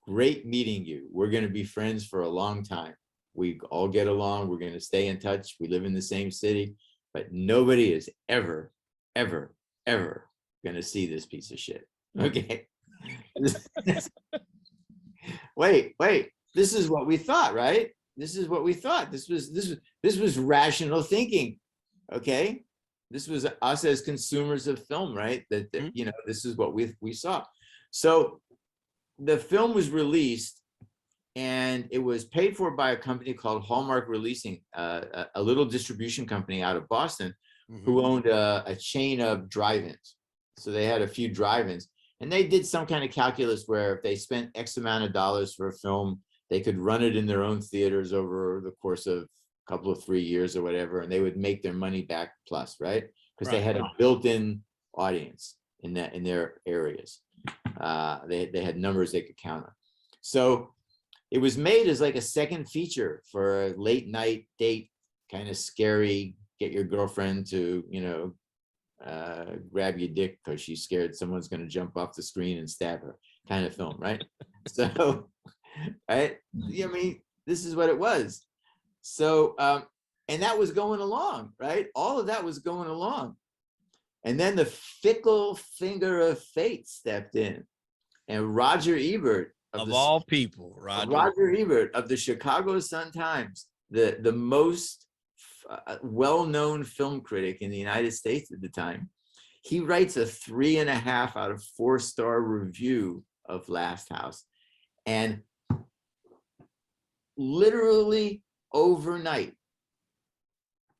[SPEAKER 2] "Great meeting you. We're going to be friends for a long time. We all get along. We're going to stay in touch. We live in the same city, but nobody is ever, ever, ever going to see this piece of shit." Okay. Wait. This is what we thought, right? This is what we thought. This was rational thinking. Okay. This was us as consumers of film, right? That you know, this is what we saw. So the film was released, and it was paid for by a company called Hallmark Releasing, a little distribution company out of Boston, who owned a chain of drive-ins. So they had a few drive-ins, and they did some kind of calculus where if they spent X amount of dollars for a film, they could run it in their own theaters over the course of a couple of 3 years or whatever, and they would make their money back plus, right? Because they had a built-in audience in their areas. They had numbers they could count on. So it was made as like a second feature for a late night date, kind of scary, get your girlfriend to, you know, grab your dick because she's scared someone's going to jump off the screen and stab her kind of film, right? So, right? I mean, this is what it was. So, and that was going along, right? All of that was going along. And then the fickle finger of fate stepped in, and Roger Ebert
[SPEAKER 1] of all people,
[SPEAKER 2] Roger Ebert of the Chicago Sun-Times, the most well-known film critic in the United States at the time, he writes a 3.5 out of 4-star review of Last House, and literally overnight,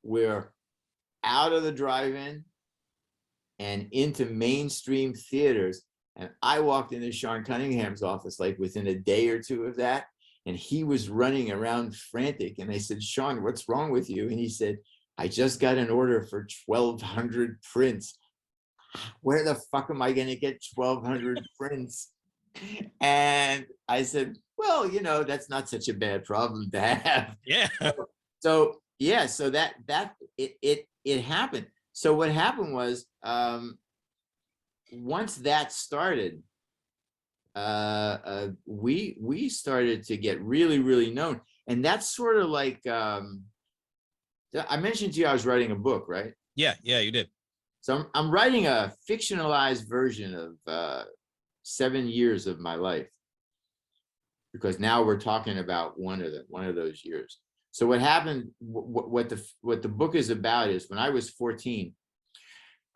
[SPEAKER 2] we're out of the drive-in and into mainstream theaters. And I walked into Sean Cunningham's office like within a day or two of that, and he was running around frantic. And I said, "Sean, what's wrong with you?" And he said, "I just got an order for 1,200 prints. Where the fuck am I going to get 1,200 prints?" And I said, "Well, you know, that's not such a bad problem to have."
[SPEAKER 1] Yeah.
[SPEAKER 2] So yeah, so that it happened. So what happened was, once that started, we started to get really, really known. And that's sort of like, I mentioned to you I was writing a book, right?
[SPEAKER 1] Yeah, you did.
[SPEAKER 2] So I'm writing a fictionalized version of 7 years of my life, because now we're talking about one of those years. So what happened, what the book is about is, when I was 14,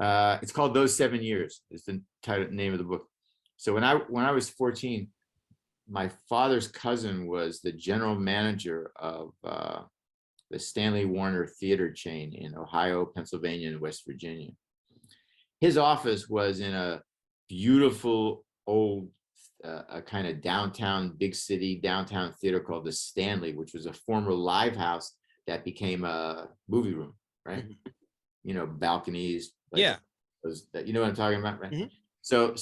[SPEAKER 2] it's called Those 7 Years, is the name of the book. So when I was 14, my father's cousin was the general manager of the Stanley Warner theater chain in Ohio, Pennsylvania, and West Virginia. His office was in a beautiful old a kind of downtown, big city downtown theater called the Stanley, which was a former live house that became a movie room, right? You know, balconies. Like,
[SPEAKER 1] yeah.
[SPEAKER 2] You know what I'm talking about, right? So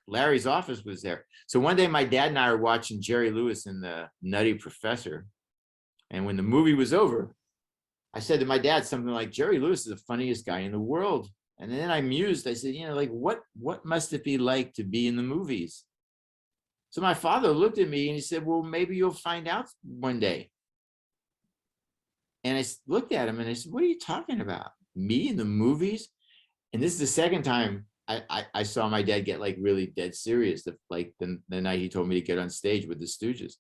[SPEAKER 2] Larry's office was there. So one day my dad and I were watching Jerry Lewis and the Nutty Professor. And when the movie was over, I said to my dad something like, "Jerry Lewis is the funniest guy in the world." And then I mused, I said, you know, like, what must it be like to be in the movies? So my father looked at me and he said, "Well, maybe you'll find out one day." And I looked at him and I said, "What are you talking about? Me in the movies?" And this is the second time I saw my dad get like really dead serious. Like the night he told me to get on stage with the Stooges.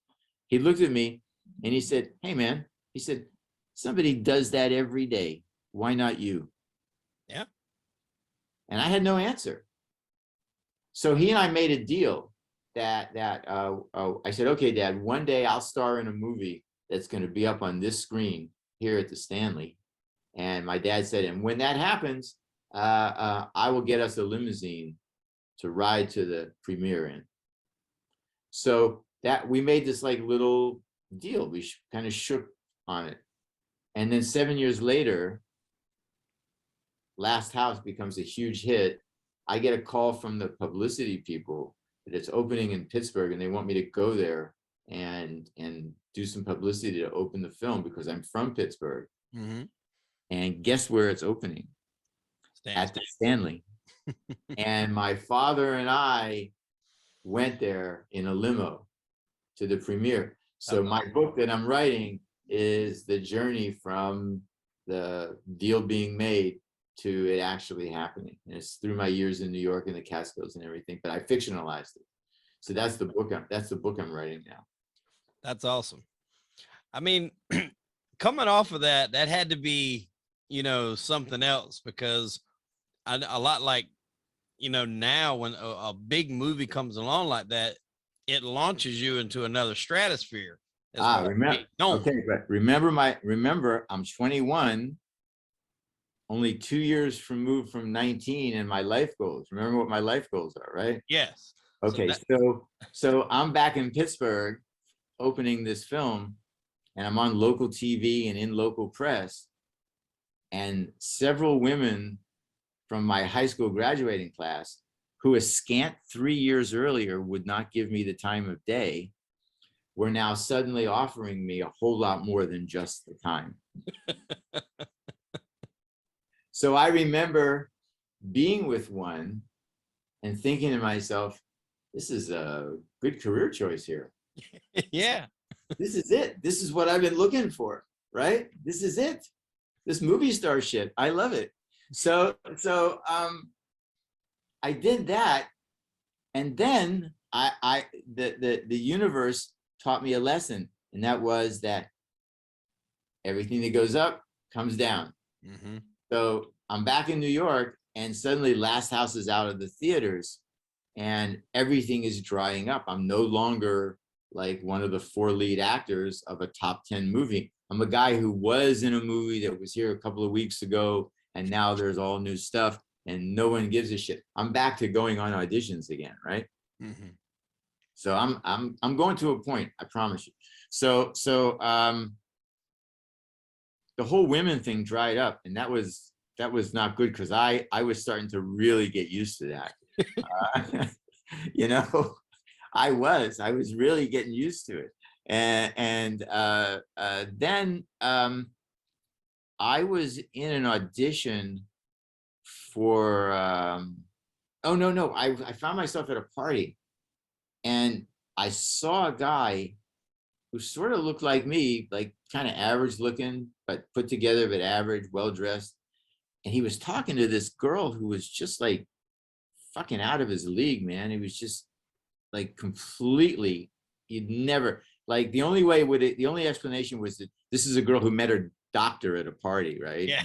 [SPEAKER 2] He looked at me and he said, "Hey man," he said, "somebody does that every day. Why not you?"
[SPEAKER 1] Yeah.
[SPEAKER 2] And I had no answer. So he and I made a deal that I said, "Okay, Dad, one day I'll star in a movie that's going to be up on this screen here at the Stanley." And my dad said, "And when that happens, I will get us a limousine to ride to the premiere in." So that we made this like little deal. We kind of shook on it. And then 7 years later, Last House becomes a huge hit. I get a call from the publicity people that it's opening in Pittsburgh and they want me to go there and do some publicity to open the film because I'm from Pittsburgh.
[SPEAKER 1] Mm-hmm.
[SPEAKER 2] And guess where it's opening? At the Stanley. And my father and I went there in a limo to the premiere. So my book that I'm writing is the journey from the deal being made to it actually happening. And it's through my years in New York and the Catskills and everything, but I fictionalized it. So that's the book I'm writing now.
[SPEAKER 1] That's awesome. I mean, coming off of that had to be, something else, because a lot like, now when a big movie comes along like that, it launches you into another stratosphere.
[SPEAKER 2] Remember, okay, but remember, I'm 21, only 2 years removed from 19 and my life goals. Remember what my life goals are, right?
[SPEAKER 1] Yes.
[SPEAKER 2] Okay, so I'm back in Pittsburgh opening this film, and I'm on local TV and in local press, and several women from my high school graduating class who a scant 3 years earlier would not give me the time of day were now suddenly offering me a whole lot more than just the time. So I remember being with one and thinking to myself, this is a good career choice here.
[SPEAKER 1] Yeah.
[SPEAKER 2] This is it. This is what I've been looking for, right? This is it. This movie star shit. I love it. So I did that. And then the universe taught me a lesson. And that was that everything that goes up comes down.
[SPEAKER 1] Mm-hmm.
[SPEAKER 2] So I'm back in New York, and suddenly Last House is out of the theaters and everything is drying up. I'm no longer like one of the 4 lead actors of a top 10 movie. I'm a guy who was in a movie that was here a couple of weeks ago, and now there's all new stuff and no one gives a shit. I'm back to going on auditions again, right?
[SPEAKER 1] Mm-hmm.
[SPEAKER 2] So I'm going to a point, I promise you. So the whole women thing dried up, and that was not good, because I was starting to really get used to that. I was really getting used to it. And then I was in an audition for, I found myself at a party, and I saw a guy who sort of looked like me, like kind of average looking, but put together, but average, well-dressed. And he was talking to this girl who was just like fucking out of his league, man. He was just like completely, you'd never, like the only explanation was that this is a girl who met her doctor at a party, right?
[SPEAKER 1] Yeah.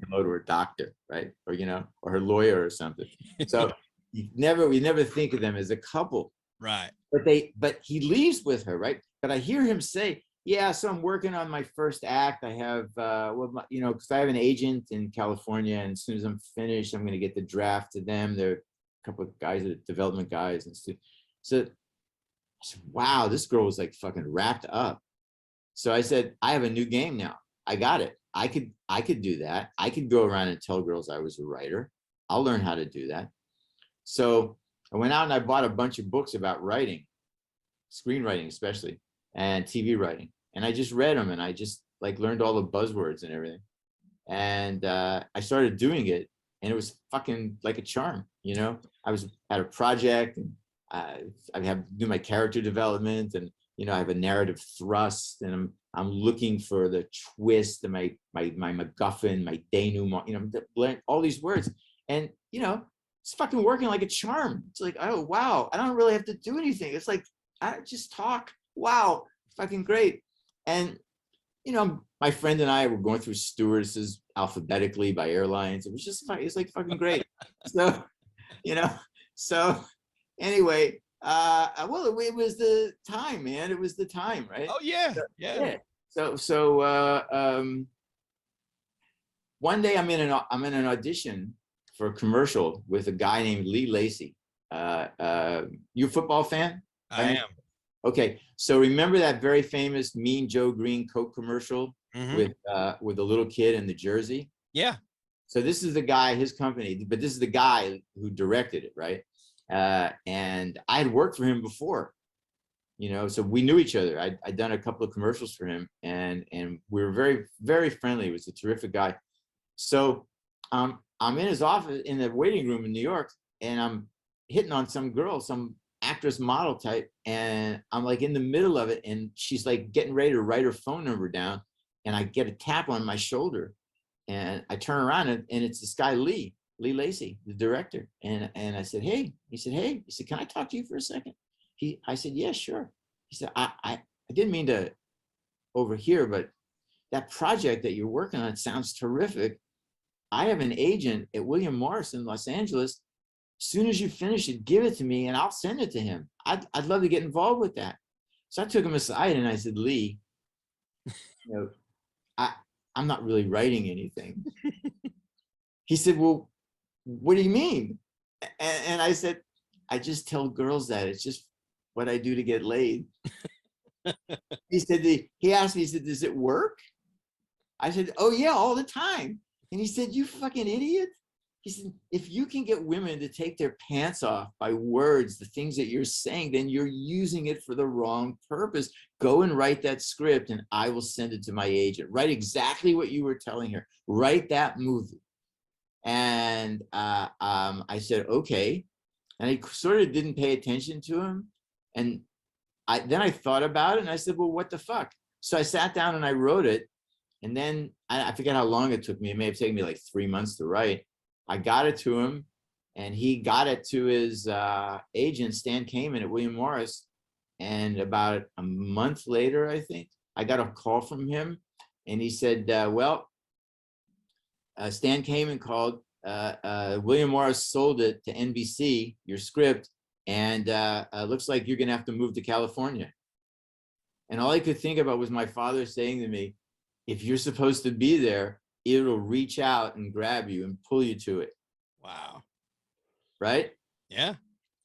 [SPEAKER 2] Hello to her doctor, right? Or, or her lawyer or something. So we never think of them as a couple.
[SPEAKER 1] Right.
[SPEAKER 2] But he leaves with her, right? But I hear him say, yeah, so I'm working on my first act. I have, because I have an agent in California, and as soon as I'm finished, I'm going to get the draft to them. They're a couple of guys, development guys. And so I said, wow, this girl was like fucking wrapped up. So I said, I have a new game now. I got it. I could do that. I could go around and tell girls I was a writer. I'll learn how to do that. So I went out and I bought a bunch of books about writing, screenwriting especially, and TV writing. And I just read them, and I just like learned all the buzzwords and everything. And I started doing it, and it was fucking like a charm. I was at a project, and I have to do my character development, and I have a narrative thrust, and I'm looking for the twist, and my MacGuffin, my denouement, all these words. And it's fucking working like a charm. It's like, oh, wow, I don't really have to do anything. It's like, I just talk. Wow, fucking great. And, you know, my friend and I were going through stewardesses alphabetically by airlines. It was just, it's like fucking great. So, you know, so anyway, well, it was the time, man. It was the time, right?
[SPEAKER 1] Oh yeah,
[SPEAKER 2] So,
[SPEAKER 1] yeah.
[SPEAKER 2] One day I'm in an audition for a commercial with a guy named Lee Lacy. You a football fan?
[SPEAKER 1] I am.
[SPEAKER 2] Okay, so remember that very famous Mean Joe Green Coke commercial with the little kid in the jersey?
[SPEAKER 1] Yeah.
[SPEAKER 2] So this is the guy, his company, but this is the guy who directed it, right? And I had worked for him before, you know, so we knew each other. I'd done a couple of commercials for him, and we were very, very friendly. He was a terrific guy. So I'm in his office in the waiting room in New York, and I'm hitting on some girl, some actress model type, and I'm like in the middle of it, and she's like getting ready to write her phone number down, and I get a tap on my shoulder, and I turn around, and it's this guy Lee Lacy, the director, and I said, hey. He said, hey. He said, can I talk to you for a second? I said, yeah, sure. He said, I didn't mean to overhear, but that project that you're working on sounds terrific. I have an agent at William Morris in Los Angeles. As soon as you finish it, give it to me and I'll send it to him. I'd love to get involved with that. So I took him aside and I said, Lee, you know, I'm not really writing anything. He said, well, what do you mean? And I said, I just tell girls that. It's just what I do to get laid. He said, he asked me, he said, does it work? I said, oh yeah, all the time. And he said, you fucking idiot. He said, if you can get women to take their pants off by words, the things that you're saying, then you're using it for the wrong purpose. Go and write that script and I will send it to my agent. Write exactly what you were telling her. Write that movie. And I said, okay. And I sort of didn't pay attention to him. And then I thought about it and I said, well, what the fuck? So I sat down and I wrote it. And then I forget how long it took me. It may have taken me like 3 months to write. I got it to him and he got it to his agent, Stan Kamen at William Morris. And about a month later, I think, I got a call from him and he said, well, Stan Kamen called, William Morris sold it to NBC, your script, and looks like you're gonna have to move to California. And all I could think about was my father saying to me, if you're supposed to be there, it'll reach out and grab you and pull you to it.
[SPEAKER 1] Wow.
[SPEAKER 2] Right?
[SPEAKER 1] Yeah,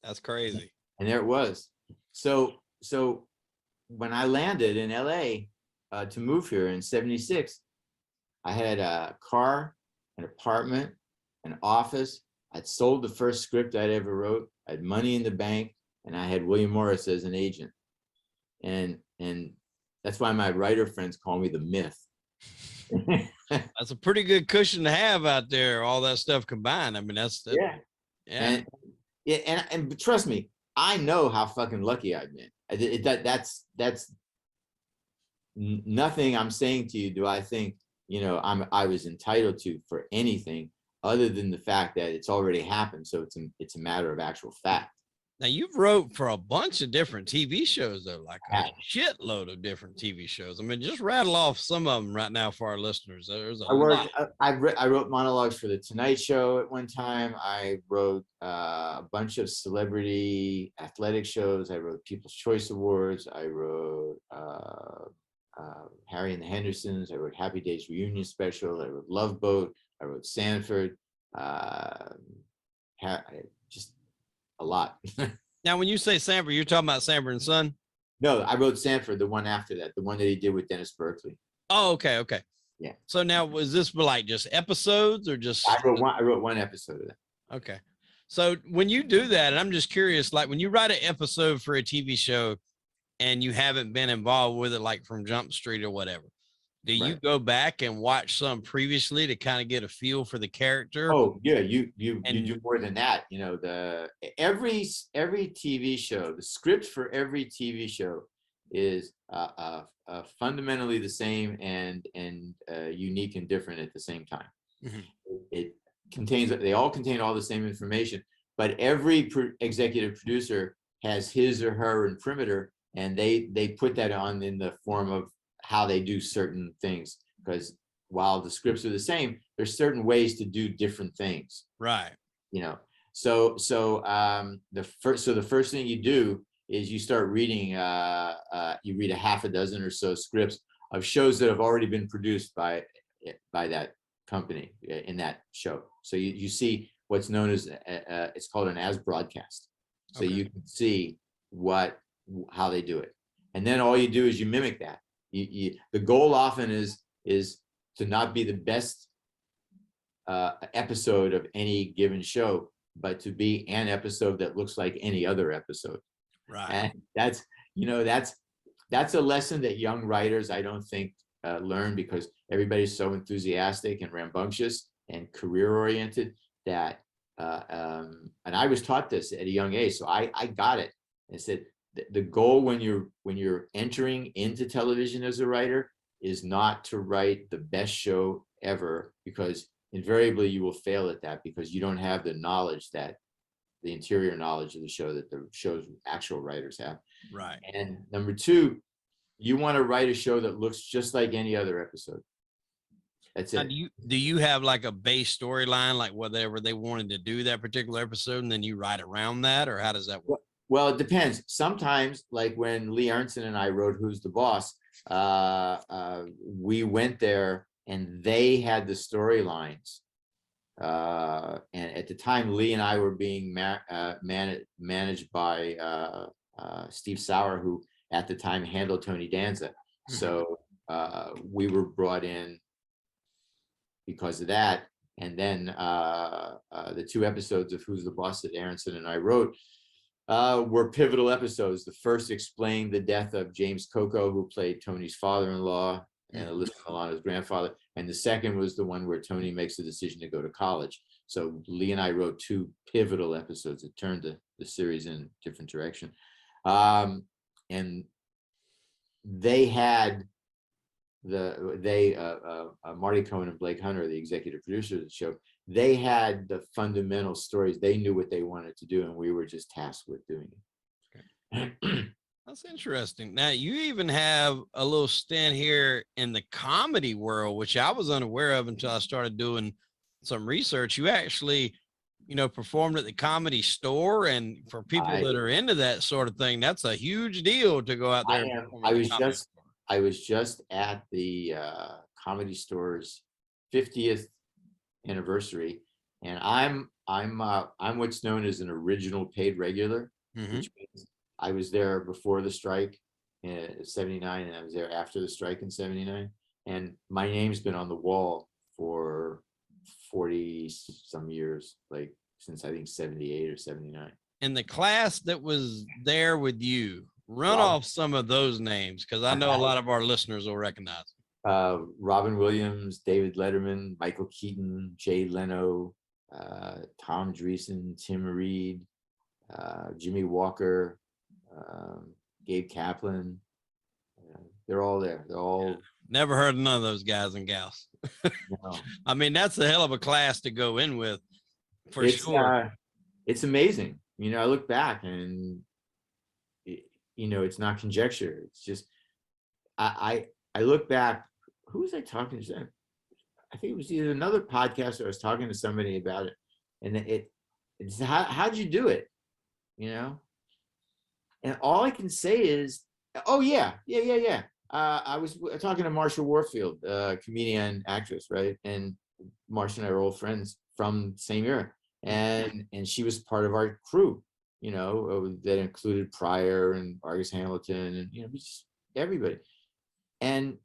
[SPEAKER 1] that's crazy.
[SPEAKER 2] And there it was. So when I landed in LA to move here in '76, I had a car, an apartment, an office. I'd sold the first script I'd ever wrote. I had money in the bank, and I had William Morris as an agent. And that's why my writer friends call me the Myth.
[SPEAKER 1] That's a pretty good cushion to have out there, all that stuff combined. I mean, that's
[SPEAKER 2] yeah. And trust me, I know how fucking lucky I've been. That's nothing I'm saying to you do I think, you know, I was entitled to for anything other than the fact that it's already happened. So it's a matter of actual fact.
[SPEAKER 1] Now you've wrote for a bunch of different TV shows though, like a shitload of different TV shows. I mean, just rattle off some of them right now for our listeners. There's a lot.
[SPEAKER 2] I wrote monologues for The Tonight Show at one time. I wrote a bunch of celebrity athletic shows. I wrote People's Choice Awards. I wrote Harry and the Hendersons. I wrote Happy Days Reunion Special. I wrote Love Boat. I wrote Sanford. Just a lot.
[SPEAKER 1] Now, when you say Sanford, you're talking about Sanford and Son?
[SPEAKER 2] No, I wrote Sanford, the one after that, the one that he did with Dennis Berkeley.
[SPEAKER 1] Oh, okay.
[SPEAKER 2] Yeah.
[SPEAKER 1] So now, was this for like just episodes or just?
[SPEAKER 2] I wrote one episode of that.
[SPEAKER 1] Okay. So when you do that, and I'm just curious, like when you write an episode for a TV show and you haven't been involved with it, like from Jump Street or whatever, do you go back and watch some previously to kind of get a feel for the character?
[SPEAKER 2] Oh yeah, you do more than that. You know, every TV show, the script for every TV show is fundamentally the same and unique and different at the same time. Mm-hmm. They all contain all the same information, but every executive producer has his or her imprimatur, and they put that on in the form of how they do certain things, because while the scripts are the same, there's certain ways to do different things.
[SPEAKER 1] Right.
[SPEAKER 2] You know, so the first thing you do is you start reading, you read a half a dozen or so scripts of shows that have already been produced by that company in that show. So you see what's known as, it's called an as broadcast. So you can see how they do it. And then all you do is you mimic that. The goal often is to not be the best episode of any given show, but to be an episode that looks like any other episode.
[SPEAKER 1] Right.
[SPEAKER 2] And that's a lesson that young writers, I don't think, learn, because everybody's so enthusiastic and rambunctious and career oriented that and I was taught this at a young age, so I got it. I said the goal when you're entering into television as a writer is not to write the best show ever, because invariably you will fail at that, because you don't have the knowledge, that the interior knowledge of the show that the show's actual writers have.
[SPEAKER 1] Right.
[SPEAKER 2] And number two, you want to write a show that looks just like any other episode. That's it.
[SPEAKER 1] Do you have like a base storyline, like whatever they wanted to do that particular episode, and then you write around that, or how does that work?
[SPEAKER 2] Well, it depends. Sometimes, like when Lee Aronson and I wrote Who's the Boss, we went there and they had the storylines. And at the time, Lee and I were being managed by Steve Sauer, who at the time handled Tony Danza. So we were brought in because of that. And then the two episodes of Who's the Boss that Aronson and I wrote were pivotal episodes. The first explained the death of James Coco, who played Tony's father-in-law, and Alyssa Milano's grandfather. And the second was the one where Tony makes the decision to go to college. So Lee and I wrote two pivotal episodes that turned the series in a different direction. And they had Marty Cohen and Blake Hunter, the executive producers of the show, they had the fundamental stories. They knew what they wanted to do, and we were just tasked with doing it.
[SPEAKER 1] Okay. That's interesting. Now, you even have a little stint here in the comedy world, which I was unaware of until I started doing some research. You actually, performed at the Comedy Store, and for people that are into that sort of thing, that's a huge deal to go out there.
[SPEAKER 2] I was just at the Comedy Store's 50th anniversary, and I'm what's known as an original paid regular, which means I was there before the strike in 79, and I was there after the strike in 79, and my name's been on the wall for 40 some years, like since I think 78 or 79.
[SPEAKER 1] And the class that was there with you, run off some of those names, because I know a lot of our listeners will recognize them.
[SPEAKER 2] Robin Williams, David Letterman, Michael Keaton, Jay Leno, Tom Dreesen, Tim Reed, Jimmy Walker, Gabe Kaplan. They're all there. They're all.
[SPEAKER 1] Never heard of none of those guys and gals.
[SPEAKER 2] No.
[SPEAKER 1] I mean, that's a hell of a class to go in with, for sure.
[SPEAKER 2] It's amazing. I look back and it's not conjecture. It's just I look back. Who was I talking to? I think it was either another podcast or I was talking to somebody about it, and it's how'd you do it? And all I can say is, oh yeah. I was talking to Marsha Warfield, comedian, actress, right? And Marsha and I are old friends from the same era, and she was part of our crew, that included Pryor and Argus Hamilton and just everybody. And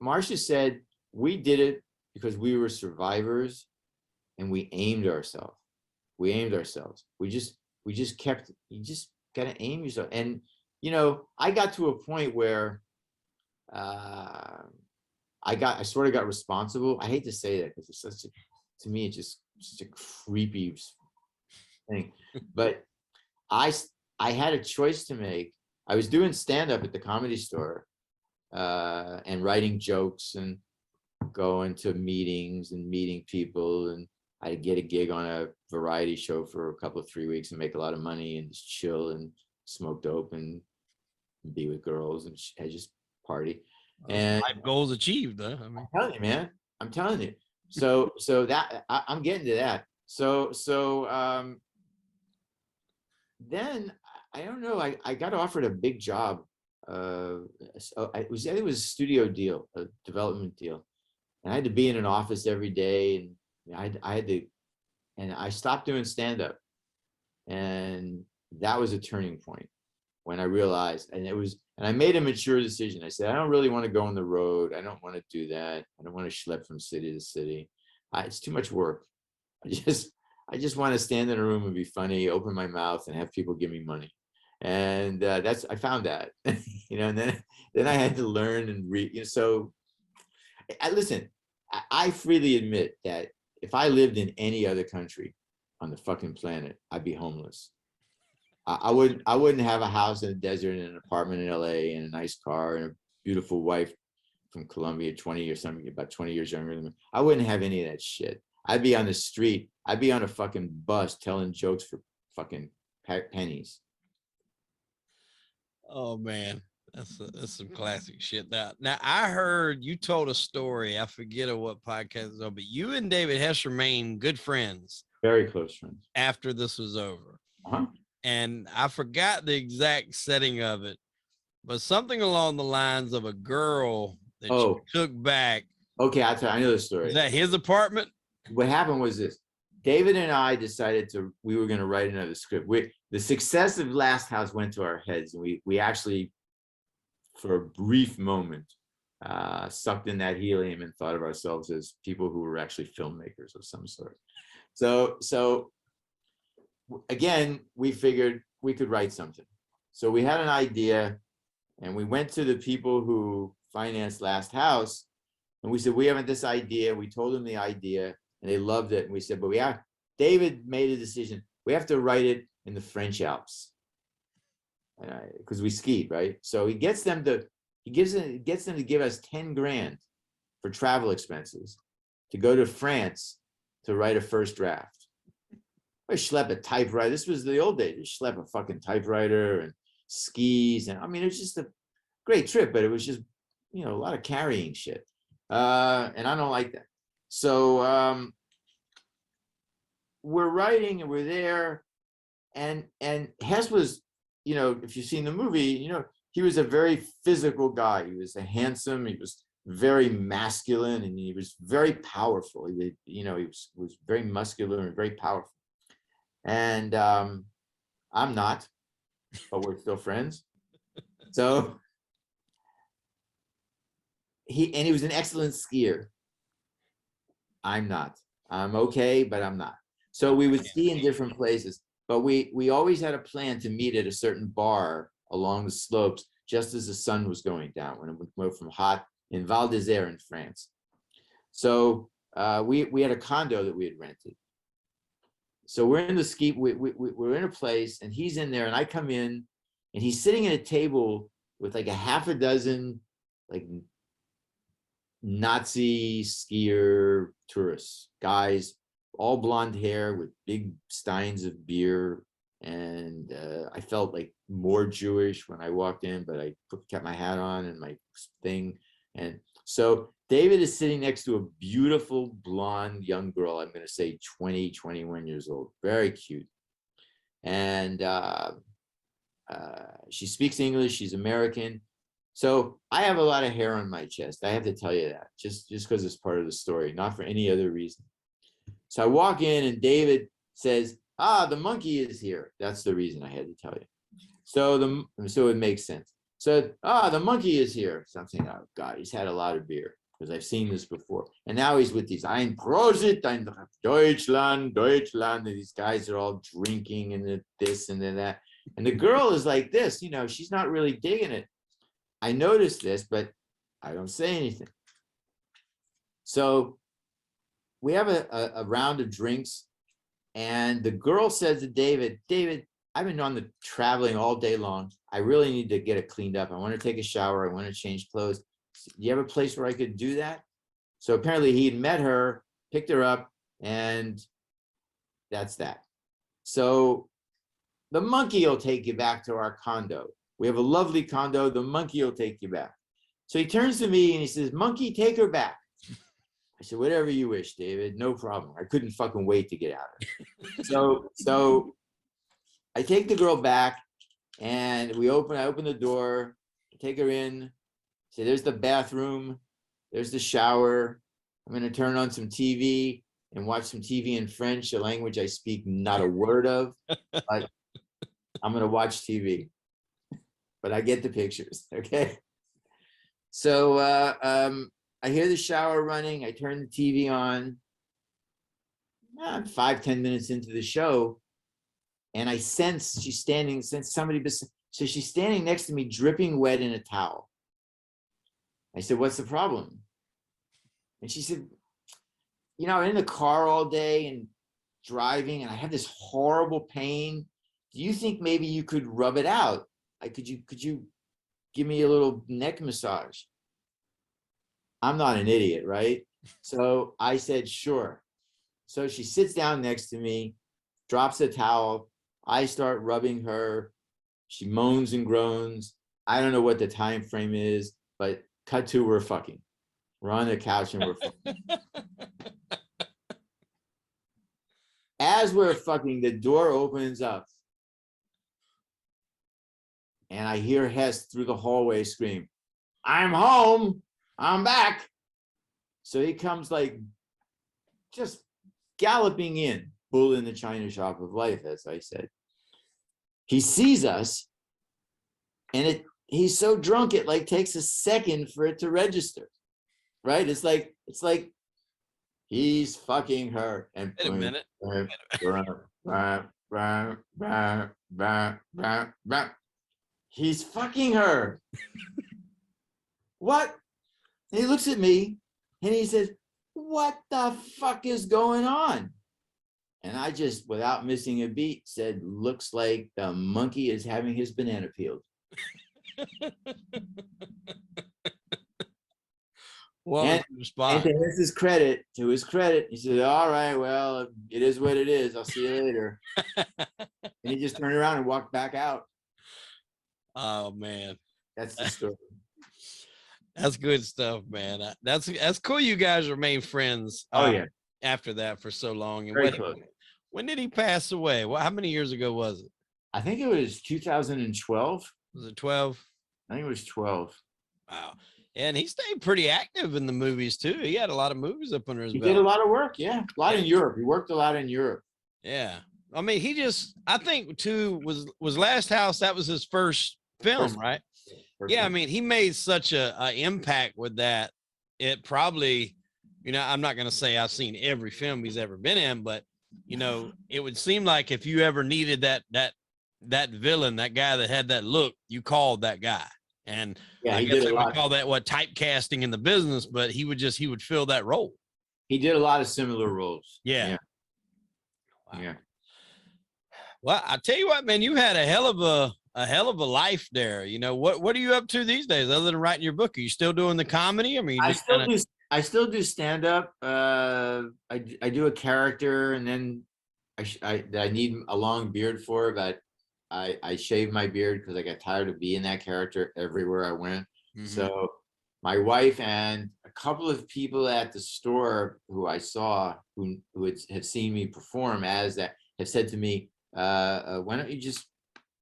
[SPEAKER 2] Marsha said, we did it because we were survivors, and we aimed ourselves. You just got to aim yourself. And I got to a point where I sort of got responsible. I hate to say that because to me it's just such a creepy thing, but I had a choice to make. I was doing stand-up at the Comedy Store and writing jokes and going to meetings and meeting people, and I'd get a gig on a variety show for a couple of 3 weeks and make a lot of money and just chill and smoke dope and be with girls and I just party. And
[SPEAKER 1] life goals achieved, huh? I mean,
[SPEAKER 2] I'm telling you, man, I'm telling you. So that I'm getting to that. So then I don't know. I got offered a big job. It was a studio deal, a development deal, and I had to be in an office every day, and I had to, and I stopped doing stand up, and that was a turning point when I realized, and I made a mature decision. I said, I don't really want to go on the road. I don't want to do that. I don't want to schlep from city to city. It's too much work. I just want to stand in a room and be funny, open my mouth, and have people give me money. And I found that, and then I had to learn and read. So, listen, I freely admit that if I lived in any other country on the fucking planet, I'd be homeless. I wouldn't have a house in the desert and an apartment in LA and a nice car and a beautiful wife from Colombia, 20 or something, about 20 years younger than me. I wouldn't have any of that shit. I'd be on the street. I'd be on a fucking bus telling jokes for fucking pennies.
[SPEAKER 1] oh man, that's some classic shit. Now I heard you told a story. I forget what podcast it was on, but you and David Hess remained good friends.
[SPEAKER 2] Very close friends.
[SPEAKER 1] After this was over.
[SPEAKER 2] Uh-huh.
[SPEAKER 1] And I forgot the exact setting of it, but something along the lines of a girl that you took back.
[SPEAKER 2] Okay, I know the story.
[SPEAKER 1] Is that his apartment?
[SPEAKER 2] What happened was this. David and I decided we were going to write another script. The success of Last House went to our heads, and we actually, for a brief moment, sucked in that helium and thought of ourselves as people who were actually filmmakers of some sort. So again, we figured we could write something. So we had an idea, and we went to the people who financed Last House, and we said, we have this idea. We told them the idea, and they loved it. And we said, but David made a decision. We have to write it in the French Alps, because we skied, right? So he gets them to give us 10 grand for travel expenses to go to France to write a first draft. I schlep a typewriter. This was the old days. You schlep a fucking typewriter and skis. And I mean, it was just a great trip, but it was just, a lot of carrying shit. And I don't like that. So we're writing and we're there. And Hess was, if you've seen the movie, he was a very physical guy. He was handsome. He was very masculine, and he was very powerful. He was very muscular and very powerful. And I'm not, but we're still friends. So he was an excellent skier. I'm not. I'm okay, but I'm not. So we would ski in different places, but we always had a plan to meet at a certain bar along the slopes just as the sun was going down, when it went from hot in Val d'Isère in France. So we had a condo that we had rented. So we're in the ski, we're in a place, and he's in there, and I come in, and he's sitting at a table with like a half a dozen like Nazi skier tourists, guys, all blonde hair with big steins of beer. And I felt like more Jewish when I walked in, but I kept my hat on and my thing. And so David is sitting next to a beautiful blonde young girl. I'm going to say 20, 21 years old, very cute. And she speaks English. She's American. So I have a lot of hair on my chest. I have to tell you that, just because it's part of the story, not for any other reason. So I walk in, and David says, the monkey is here. That's the reason I had to tell you. So it makes sense. So, the monkey is here. Something, oh God, he's had a lot of beer, because I've seen this before. And now he's with these, ein Prosit, ein Deutschland, Deutschland. And these guys are all drinking and this and that. And the girl is like this, she's not really digging it. I noticed this, but I don't say anything. So we have a round of drinks, and the girl says to David, I've been on the traveling all day long. I really need to get it cleaned up. I want to take a shower. I want to change clothes. Do you have a place where I could do that? So apparently he had met her, picked her up, And that's that. So the monkey will take you back to our condo. We have a lovely condo. The monkey will take you back. So he turns to me and he says, monkey, take her back. I said, whatever you wish, David, no problem. I couldn't fucking wait to get out of it. So I take the girl back and I open the door, take her in, say, there's the bathroom, there's the shower. I'm going to turn on some TV and watch some TV in French, a language I speak not a word of, but I'm going to watch TV. But I get the pictures, okay? So I hear the shower running. I turn the TV on. I'm 5-10 minutes into the show, and I sense she's standing. So she's standing next to me, dripping wet in a towel. I said, "What's the problem?" And she said, "You know, I'm in the car all day and driving, and I have this horrible pain. Do you think maybe you could rub it out? Like, could you give me a little neck massage?" I'm not an idiot, right? So I said, sure. So she sits down next to me, drops the towel. I start rubbing her. She moans and groans. I don't know what the time frame is, but cut to, we're fucking. We're on the couch and we're fucking. As we're fucking, the door opens up. And I hear Hess through the hallway scream, I'm home. I'm back. So he comes like just galloping in, bull in the china shop of life, as I said. He sees us, and he's so drunk it like takes a second for it to register, right? It's like he's fucking her. And
[SPEAKER 1] wait a minute.
[SPEAKER 2] He's fucking her. What? And he looks at me and he says, what the fuck is going on? And I just, without missing a beat, said, looks like the monkey is having his banana peeled.
[SPEAKER 1] What
[SPEAKER 2] and to his credit, he said, all right, well, it is what it is. I'll see you later. And he just turned around and walked back out.
[SPEAKER 1] Oh, man.
[SPEAKER 2] That's the story.
[SPEAKER 1] That's good stuff, man. That's cool. You guys remain friends.
[SPEAKER 2] Oh yeah.
[SPEAKER 1] After that for so long. And
[SPEAKER 2] Very close.
[SPEAKER 1] When did he pass away? Well, how many years ago was it?
[SPEAKER 2] I think it was 2012.
[SPEAKER 1] Was it 12?
[SPEAKER 2] I think it was 12.
[SPEAKER 1] Wow. And he stayed pretty active in the movies too. He had a lot of movies up under his belt.
[SPEAKER 2] He did a lot of work. Yeah. A lot in Europe. He worked a lot in Europe.
[SPEAKER 1] Yeah. I mean, I think too was Last House. That was his first film, right? Yeah, I mean, he made such a impact with that. It probably, you know, I'm not going to say I've seen every film he's ever been in, but, you know, it would seem like if you ever needed that villain, that guy that had that look, you called that guy. And yeah, I guess they would call that typecasting in the business, but he would fill that role.
[SPEAKER 2] He did a lot of similar roles.
[SPEAKER 1] Yeah.
[SPEAKER 2] Wow. Yeah.
[SPEAKER 1] Well, I tell you what, man, you had a hell of a life there. You know, what are you up to these days other than writing your book? Are you still doing the comedy? I mean,
[SPEAKER 2] I still do stand up. I do a character, and then I need a long beard for, but I shaved my beard because I got tired of being that character everywhere I went. Mm-hmm. So my wife and a couple of people at the store who I saw who have seen me perform as that have said to me, why don't you just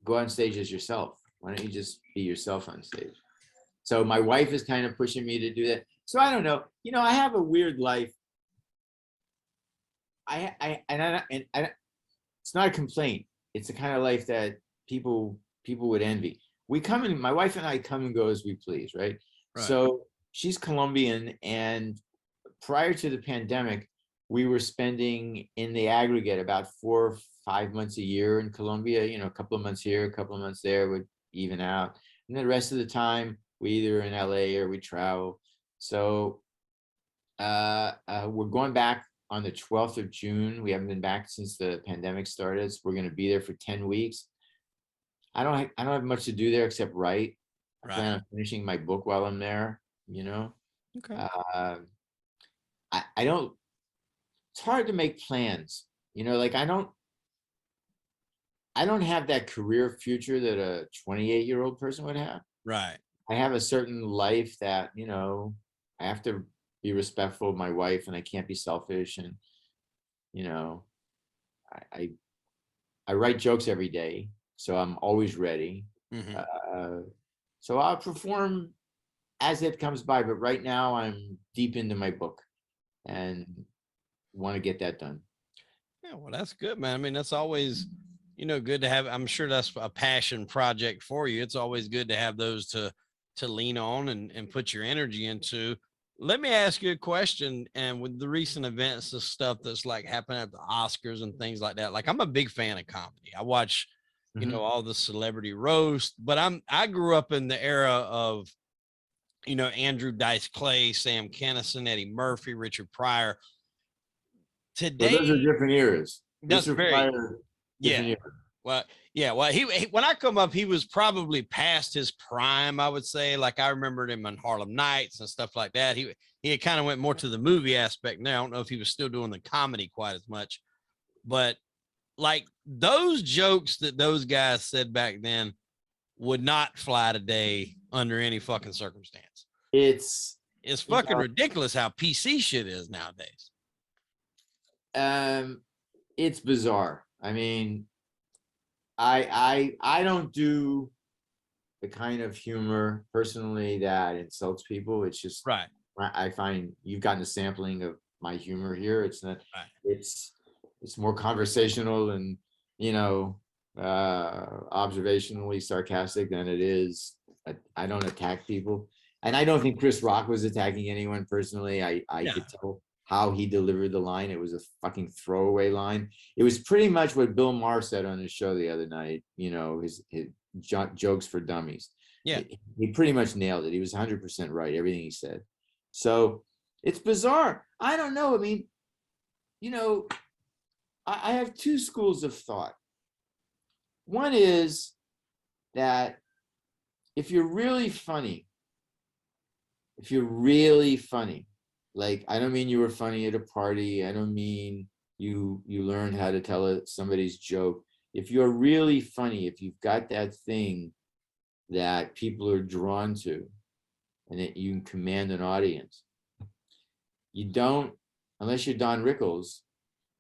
[SPEAKER 2] go on stage as yourself? Why don't you just be yourself on stage? So my wife is kind of pushing me to do that. So I don't know. You know, I have a weird life. It's not a complaint. It's the kind of life that people would envy. My wife and I come and go as we please, right? So she's Colombian, and prior to the pandemic, we were spending in the aggregate about 4 or 5 months a year in Colombia, you know, a couple of months here, a couple of months there would even out. And the rest of the time, we either in LA or we travel. So we're going back on the 12th of June. We haven't been back since the pandemic started. So we're going to be there for 10 weeks. I don't have much to do there except write. I plan on finishing my book while I'm there, you know. Okay. it's hard to make plans. You know, like I don't have that career future that a 28-year-old person would have.
[SPEAKER 1] Right.
[SPEAKER 2] I have a certain life that, you know, I have to be respectful of my wife and I can't be selfish. And, you know, I write jokes every day, so I'm always ready. So I'll perform as it comes by, but right now I'm deep into my book and want to get that done.
[SPEAKER 1] Yeah, well, that's good, man. I mean, that's always, you know, good to have. I'm sure that's a passion project for you. It's always good to have those to lean on and put your energy into. Let me ask you a question. And with the recent events of stuff that's like happening at the Oscars and things like that, like I'm a big fan of comedy. I watch, you know, all the celebrity roast, but I grew up in the era of, you know, Andrew Dice Clay, Sam Kinison, Eddie Murphy, Richard Pryor. Today,
[SPEAKER 2] well, those are different eras.
[SPEAKER 1] that's
[SPEAKER 2] Richard
[SPEAKER 1] very,
[SPEAKER 2] Pryor, different
[SPEAKER 1] yeah.
[SPEAKER 2] era.
[SPEAKER 1] Well, yeah. Well, he when I come up, he was probably past his prime, I would say. Like I remembered him on Harlem Nights and stuff like that. He kind of went more to the movie aspect now. I don't know if he was still doing the comedy quite as much, but like those jokes that those guys said back then would not fly today under any fucking circumstance.
[SPEAKER 2] It's
[SPEAKER 1] fucking ridiculous how PC shit is nowadays.
[SPEAKER 2] It's bizarre. I mean, I don't do the kind of humor personally that insults people. It's just
[SPEAKER 1] right.
[SPEAKER 2] I find you've gotten a sampling of my humor here. It's not right. It's more conversational and, you know, observationally sarcastic than it is. I don't attack people, and I don't think Chris Rock was attacking anyone personally. I could tell how he delivered the line. It was a fucking throwaway line. It was pretty much what Bill Maher said on his show the other night, you know, his jokes for dummies.
[SPEAKER 1] Yeah.
[SPEAKER 2] He pretty much nailed it. He was 100% right, everything he said. So it's bizarre. I don't know. I mean, you know, I have two schools of thought. One is that if you're really funny, like, I don't mean you were funny at a party. I don't mean you learned how to tell somebody's joke. If you're really funny, if you've got that thing that people are drawn to and that you can command an audience, you don't, unless you're Don Rickles,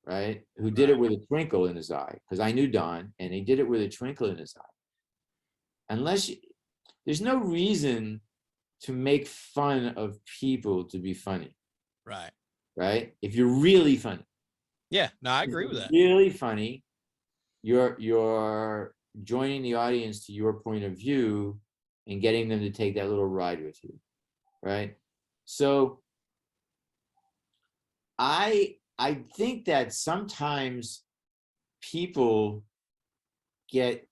[SPEAKER 2] right? Who did it with a twinkle in his eye, because I knew Don and he did it with a twinkle in his eye. There's no reason to make fun of people to be funny. Right? If you're really funny.
[SPEAKER 1] Yeah, no, I agree with that.
[SPEAKER 2] Really funny, you're joining the audience to your point of view and getting them to take that little ride with you. Right? So I think that sometimes people get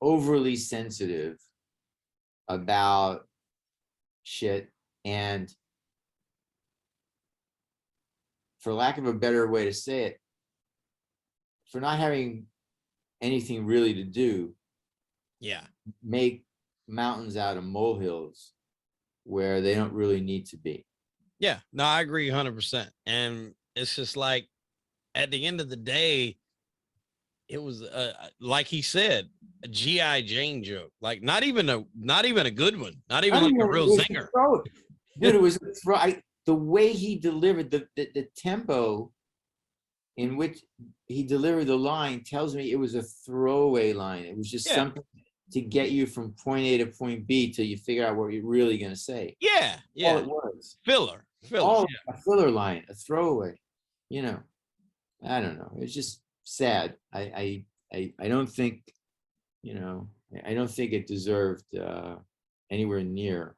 [SPEAKER 2] overly sensitive about shit, and for lack of a better way to say it, for not having anything really to do, make mountains out of molehills where they don't really need to be.
[SPEAKER 1] Yeah, no, I agree 100%. And it's just like, at the end of the day, it was like he said, a G.I. Jane joke, like not even a good one, not even like a real zinger.
[SPEAKER 2] Dude, it was the way he delivered the tempo in which he delivered the line tells me it was a throwaway line. It was just something to get you from point A to point B till you figure out what you're really going to say.
[SPEAKER 1] Yeah.
[SPEAKER 2] All it was.
[SPEAKER 1] Filler.
[SPEAKER 2] A filler line, a throwaway. You know, I don't know. It's just sad. I don't think, you know, I don't think it deserved anywhere near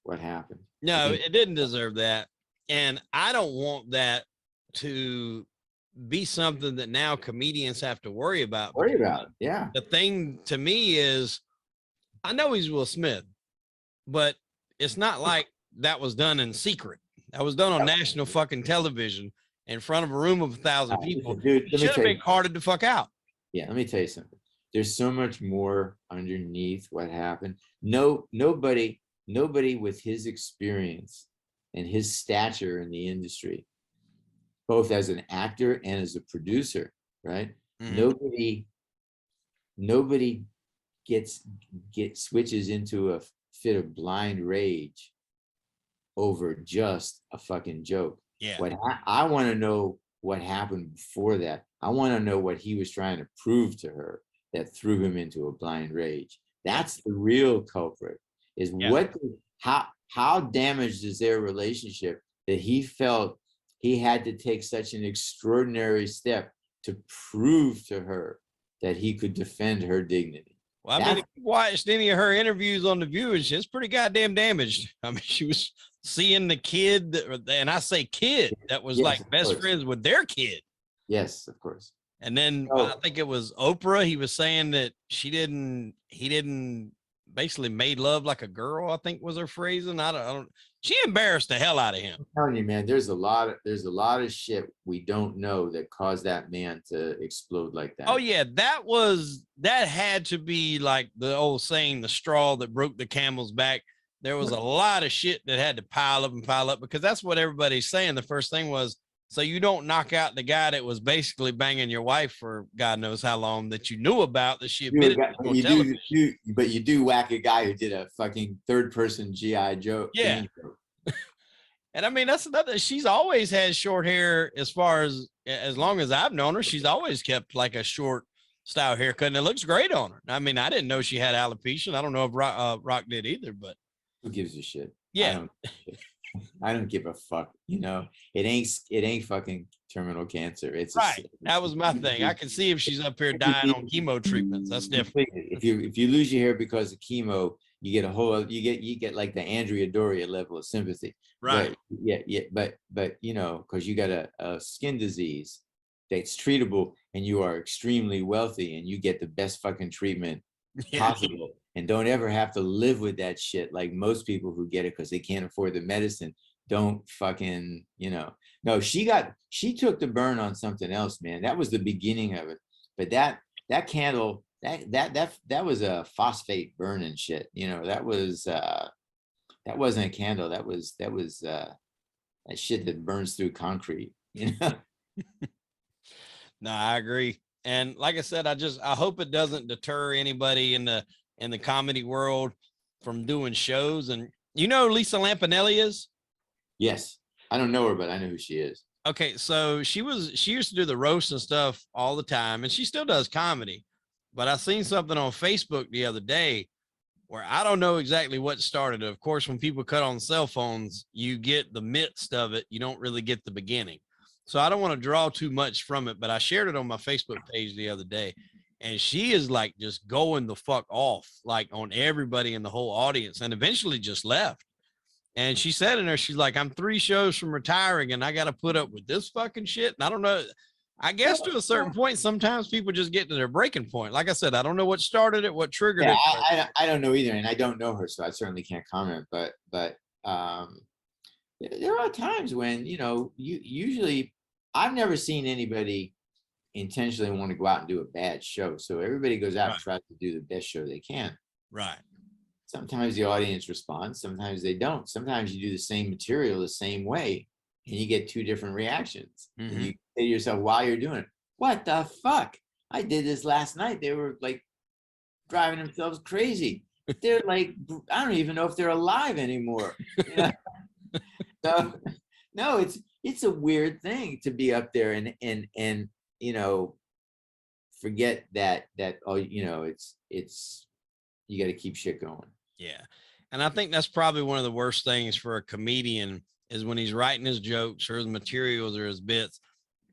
[SPEAKER 2] what happened.
[SPEAKER 1] No, it didn't deserve that. And I don't want that to be something that now comedians have to worry about.
[SPEAKER 2] Yeah.
[SPEAKER 1] The thing to me is, I know he's Will Smith, but it's not like that was done in secret. That was done on national fucking television in front of a room of 1,000 people. Dude, it should have been carted the fuck out.
[SPEAKER 2] Yeah, let me tell you something. There's so much more underneath what happened. Nobody with his experience and his stature in the industry both as an actor and as a producer, right? Nobody switches into a fit of blind rage over just a fucking joke.
[SPEAKER 1] Yeah.
[SPEAKER 2] What I want to know what happened before that. I want to know what he was trying to prove to her that threw him into a blind rage. That's the real culprit. Is how damaged is their relationship that he felt he had to take such an extraordinary step to prove to her that he could defend her dignity.
[SPEAKER 1] Well, I mean, if you watched any of her interviews on The View, it's pretty goddamn damaged. I mean, she was seeing the kid, and I say kid, that was like best friends with their kid.
[SPEAKER 2] Yes, of course.
[SPEAKER 1] And then I think it was Oprah. He was saying that he didn't basically made love like a girl, I think was her phrasing. I don't, she embarrassed the hell out of him.
[SPEAKER 2] I'm telling you, man, there's a lot of shit we don't know that caused that man to explode like that.
[SPEAKER 1] Oh yeah, that had to be like the old saying, the straw that broke the camel's back. There was a lot of shit that had to pile up because that's what everybody's saying. The first thing was, so you don't knock out the guy that was basically banging your wife for God knows how long that you knew about, that she admitted
[SPEAKER 2] but you do whack a guy who did a fucking third-person GI Joe.
[SPEAKER 1] Yeah. And I mean, that's another, she's always had short hair as long as I've known her. She's always kept like a short style haircut, and it looks great on her. I mean, I didn't know she had alopecia. I don't know if Rock did either, but
[SPEAKER 2] who gives a shit?
[SPEAKER 1] Yeah.
[SPEAKER 2] I don't give a fuck. You know, it ain't fucking terminal cancer. It's
[SPEAKER 1] right. That was my thing. I can see if she's up here dying on chemo treatments. That's different.
[SPEAKER 2] If you lose your hair because of chemo, you get like the Andrea Doria level of sympathy.
[SPEAKER 1] Right.
[SPEAKER 2] But you know, because you got a skin disease that's treatable and you are extremely wealthy and you get the best fucking treatment possible and don't ever have to live with that shit like most people who get it because they can't afford the medicine. Don't fucking, you know. No, she took the burn on something else, man. That was the beginning of it. But that candle, that was a phosphate burn and shit. You know, that wasn't a candle. That was that shit that burns through concrete, you know.
[SPEAKER 1] No, I agree. And like I said, I hope it doesn't deter anybody in the comedy world from doing shows. And you know, Lisa Lampanelli is?
[SPEAKER 2] Yes. I don't know her, but I know who she is.
[SPEAKER 1] Okay. So she used to do the roast and stuff all the time, and she still does comedy, but I seen something on Facebook the other day where I don't know exactly what started it. Of course, when people cut on cell phones, you get the midst of it. You don't really get the beginning. So I don't want to draw too much from it, but I shared it on my Facebook page the other day, and she is like just going the fuck off, like on everybody in the whole audience, and eventually just left. And she said in there, she's like, I'm 3 shows from retiring and I got to put up with this fucking shit. And I don't know. I guess to a certain point, sometimes people just get to their breaking point. Like I said, I don't know what started it, what triggered it.
[SPEAKER 2] I don't know either. And I don't know her, so I certainly can't comment, but there are times when, you know, usually I've never seen anybody intentionally want to go out and do a bad show. So everybody goes out and tries to do the best show they can.
[SPEAKER 1] Right.
[SPEAKER 2] Sometimes the audience responds, sometimes they don't. Sometimes you do the same material the same way and you get 2 different reactions. Mm-hmm. And you say to yourself while you're doing it, what the fuck? I did this last night. They were like driving themselves crazy. They're like, I don't even know if they're alive anymore. You know? So no, it's a weird thing to be up there and you know, forget that oh, you know, it's you got to keep shit going.
[SPEAKER 1] Yeah. And I think that's probably one of the worst things for a comedian is when he's writing his jokes or his materials or his bits,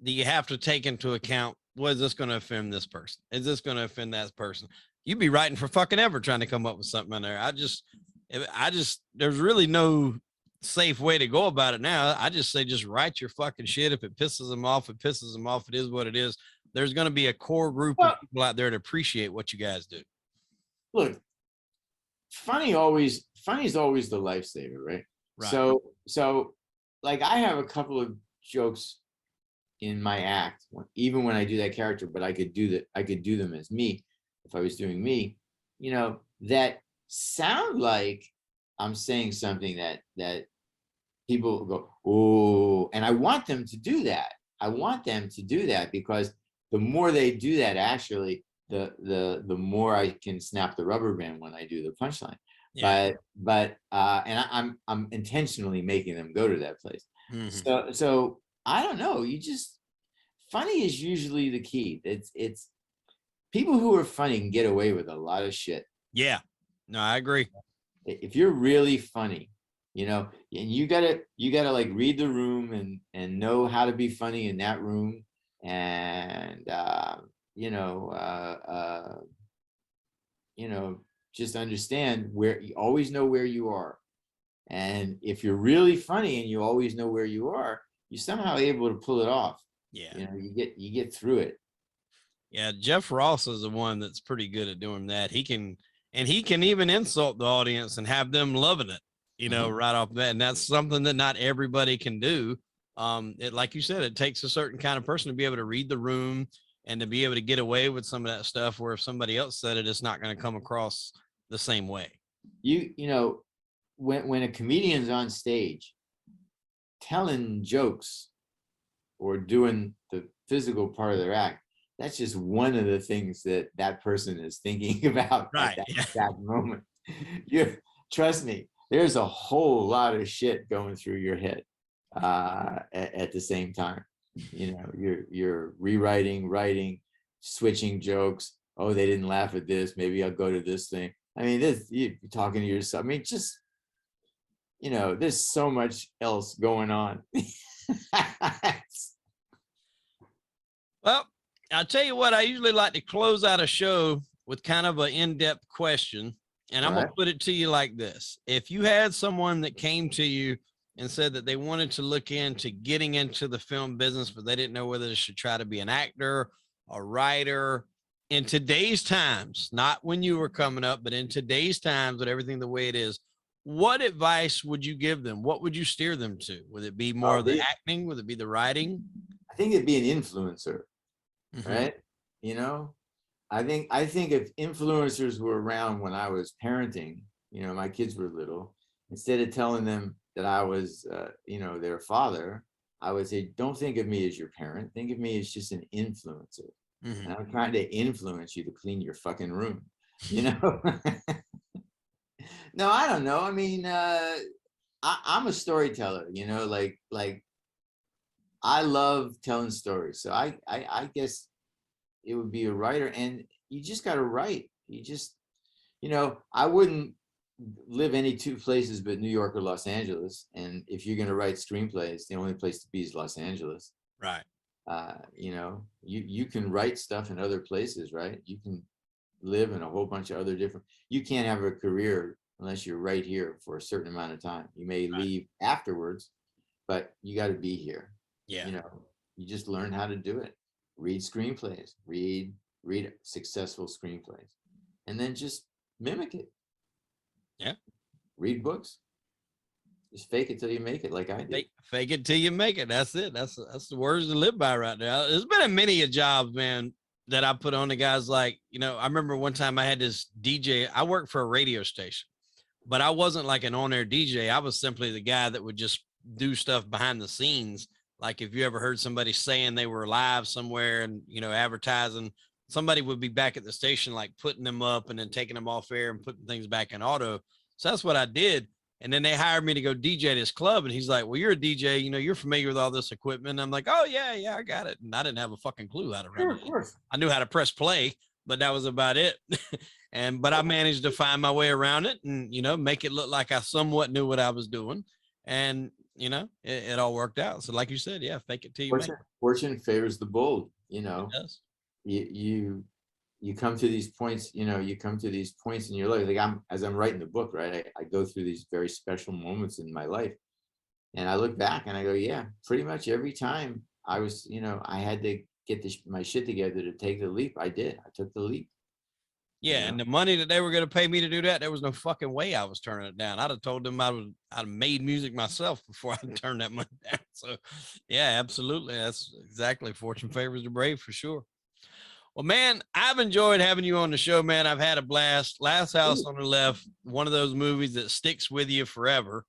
[SPEAKER 1] that you have to take into account, was this going to offend this person? Is this going to offend that person? You'd be writing for fucking ever trying to come up with something in there. I just, there's really no safe way to go about it now. I just say, just write your fucking shit. If it pisses them off, it pisses them off. It is what it is. There's going to be a core group of people out there to appreciate what you guys do.
[SPEAKER 2] Look, funny is always the lifesaver, right? So like I have a couple of jokes in my act, even when I do that character, but I could do them as me if I was doing me, you know, that sound like I'm saying something that people go, oh, and I want them to do that. I want them to do that, because the more they do that, actually, the more I can snap the rubber band when I do the punchline. Yeah. But and I'm intentionally making them go to that place. Mm-hmm. So I don't know. Funny is usually the key. It's people who are funny can get away with a lot of shit.
[SPEAKER 1] Yeah. No, I agree.
[SPEAKER 2] If you're really funny, and you gotta like read the room and know how to be funny in that room, and just understand where you always know where you are. And if you're really funny and you always know where you are, you're somehow able to pull it off. Yeah. You get through it.
[SPEAKER 1] Yeah. Jeff Ross is the one that's pretty good at doing that. He can even insult the audience and have them loving it, right off the bat. And that's something that not everybody can do. Like you said, it takes a certain kind of person to be able to read the room and to be able to get away with some of that stuff, where if somebody else said it, it's not going to come across the same way.
[SPEAKER 2] When a comedian's on stage telling jokes or doing the physical part of their act, that's just one of the things that person is thinking about at that moment. Trust me, there's a whole lot of shit going through your head at the same time. You're rewriting, writing, switching jokes. Oh, they didn't laugh at this. Maybe I'll go to this thing. I mean, you're talking to yourself. I mean, just, there's so much else going on.
[SPEAKER 1] Well, I'll tell you what, I usually like to close out a show with kind of an in-depth question. And I'm going to put it to you like this. If you had someone that came to you and said that they wanted to look into getting into the film business, but they didn't know whether they should try to be an actor, a writer, in today's times, not when you were coming up, but in today's times with everything the way it is, what advice would you give them? What would you steer them to? Would it be more of the acting? Would it be the writing?
[SPEAKER 2] I think it'd be an influencer, right? I think if influencers were around when I was parenting, my kids were little, instead of telling them that I was, their father, I would say, don't think of me as your parent. Think of me as just an influencer. Mm-hmm. And I'm trying to influence you to clean your fucking room, No, I don't know. I mean, I'm a storyteller, like I love telling stories. So I guess it would be a writer, and you just got to write. You just, I wouldn't live any two places but New York or Los Angeles. And if you're going to write screenplays, the only place to be is Los Angeles.
[SPEAKER 1] Right.
[SPEAKER 2] You can write stuff in other places, right? You can live in a whole bunch of other different, you can't have a career unless you're right here for a certain amount of time. You may leave afterwards, but you got to be here.
[SPEAKER 1] Yeah.
[SPEAKER 2] You just learn how to do it. Read screenplays, read successful screenplays, and then just mimic it.
[SPEAKER 1] Yeah.
[SPEAKER 2] Read books. Just fake it till you make it, like I did.
[SPEAKER 1] Fake it till you make it. That's it. That's the words to live by right now. There's been many jobs, man, that I put on the guys. Like, I remember one time I had this DJ. I worked for a radio station, but I wasn't like an on-air DJ. I was simply the guy that would just do stuff behind the scenes. Like if you ever heard somebody saying they were live somewhere and, advertising, somebody would be back at the station, like putting them up and then taking them off air and putting things back in auto. So that's what I did. And then they hired me to go DJ this club. And he's like, well, you're a DJ, you're familiar with all this equipment. And I'm like, oh yeah, I got it. And I didn't have a fucking clue how to run it. I knew how to press play, but that was about it. But I managed to find my way around it and, make it look like I somewhat knew what I was doing. And, it all worked out. So like you said, yeah, fake it till you make it.
[SPEAKER 2] Fortune favors the bold, It does. You come to these points, you come to these points in your life. Like as I'm writing the book, right? I go through these very special moments in my life. And I look back and I go, yeah, pretty much every time I was, I had to get my shit together to take the leap. I did. I took the leap.
[SPEAKER 1] Yeah, and the money that they were going to pay me to do that, there was no fucking way I was turning it down. I'd have told them I'd have made music myself before I turned that money down. So, yeah, absolutely. That's exactly. Fortune favors the brave for sure. Well, man, I've enjoyed having you on the show, man. I've had a blast. Last House on the Left, one of those movies that sticks with you forever.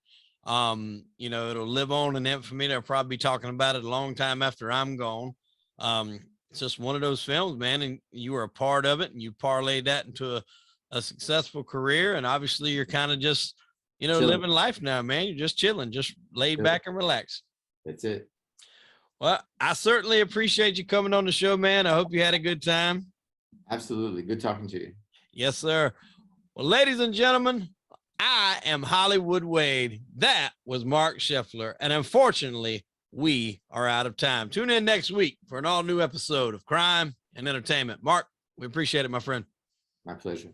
[SPEAKER 1] You know, it'll live on in infamy. They'll probably be talking about it a long time after I'm gone. It's just one of those films, man, and you were a part of it, and you parlayed that into a successful career. And obviously you're kind of just, you know,
[SPEAKER 2] Chilling.
[SPEAKER 1] living life now, man. You're just chilling, just laid back and relax.
[SPEAKER 2] That's it.
[SPEAKER 1] Well, I certainly appreciate you coming on the show, man. I hope you had a good time.
[SPEAKER 2] Absolutely. Good talking to you.
[SPEAKER 1] Yes, sir. Well, ladies and gentlemen, I am Hollywood Wade. That was Marc Sheffler. And unfortunately, we are out of time. Tune in next week for an all new episode of Crime and Entertainment. Marc, we appreciate it, my friend.
[SPEAKER 2] My pleasure.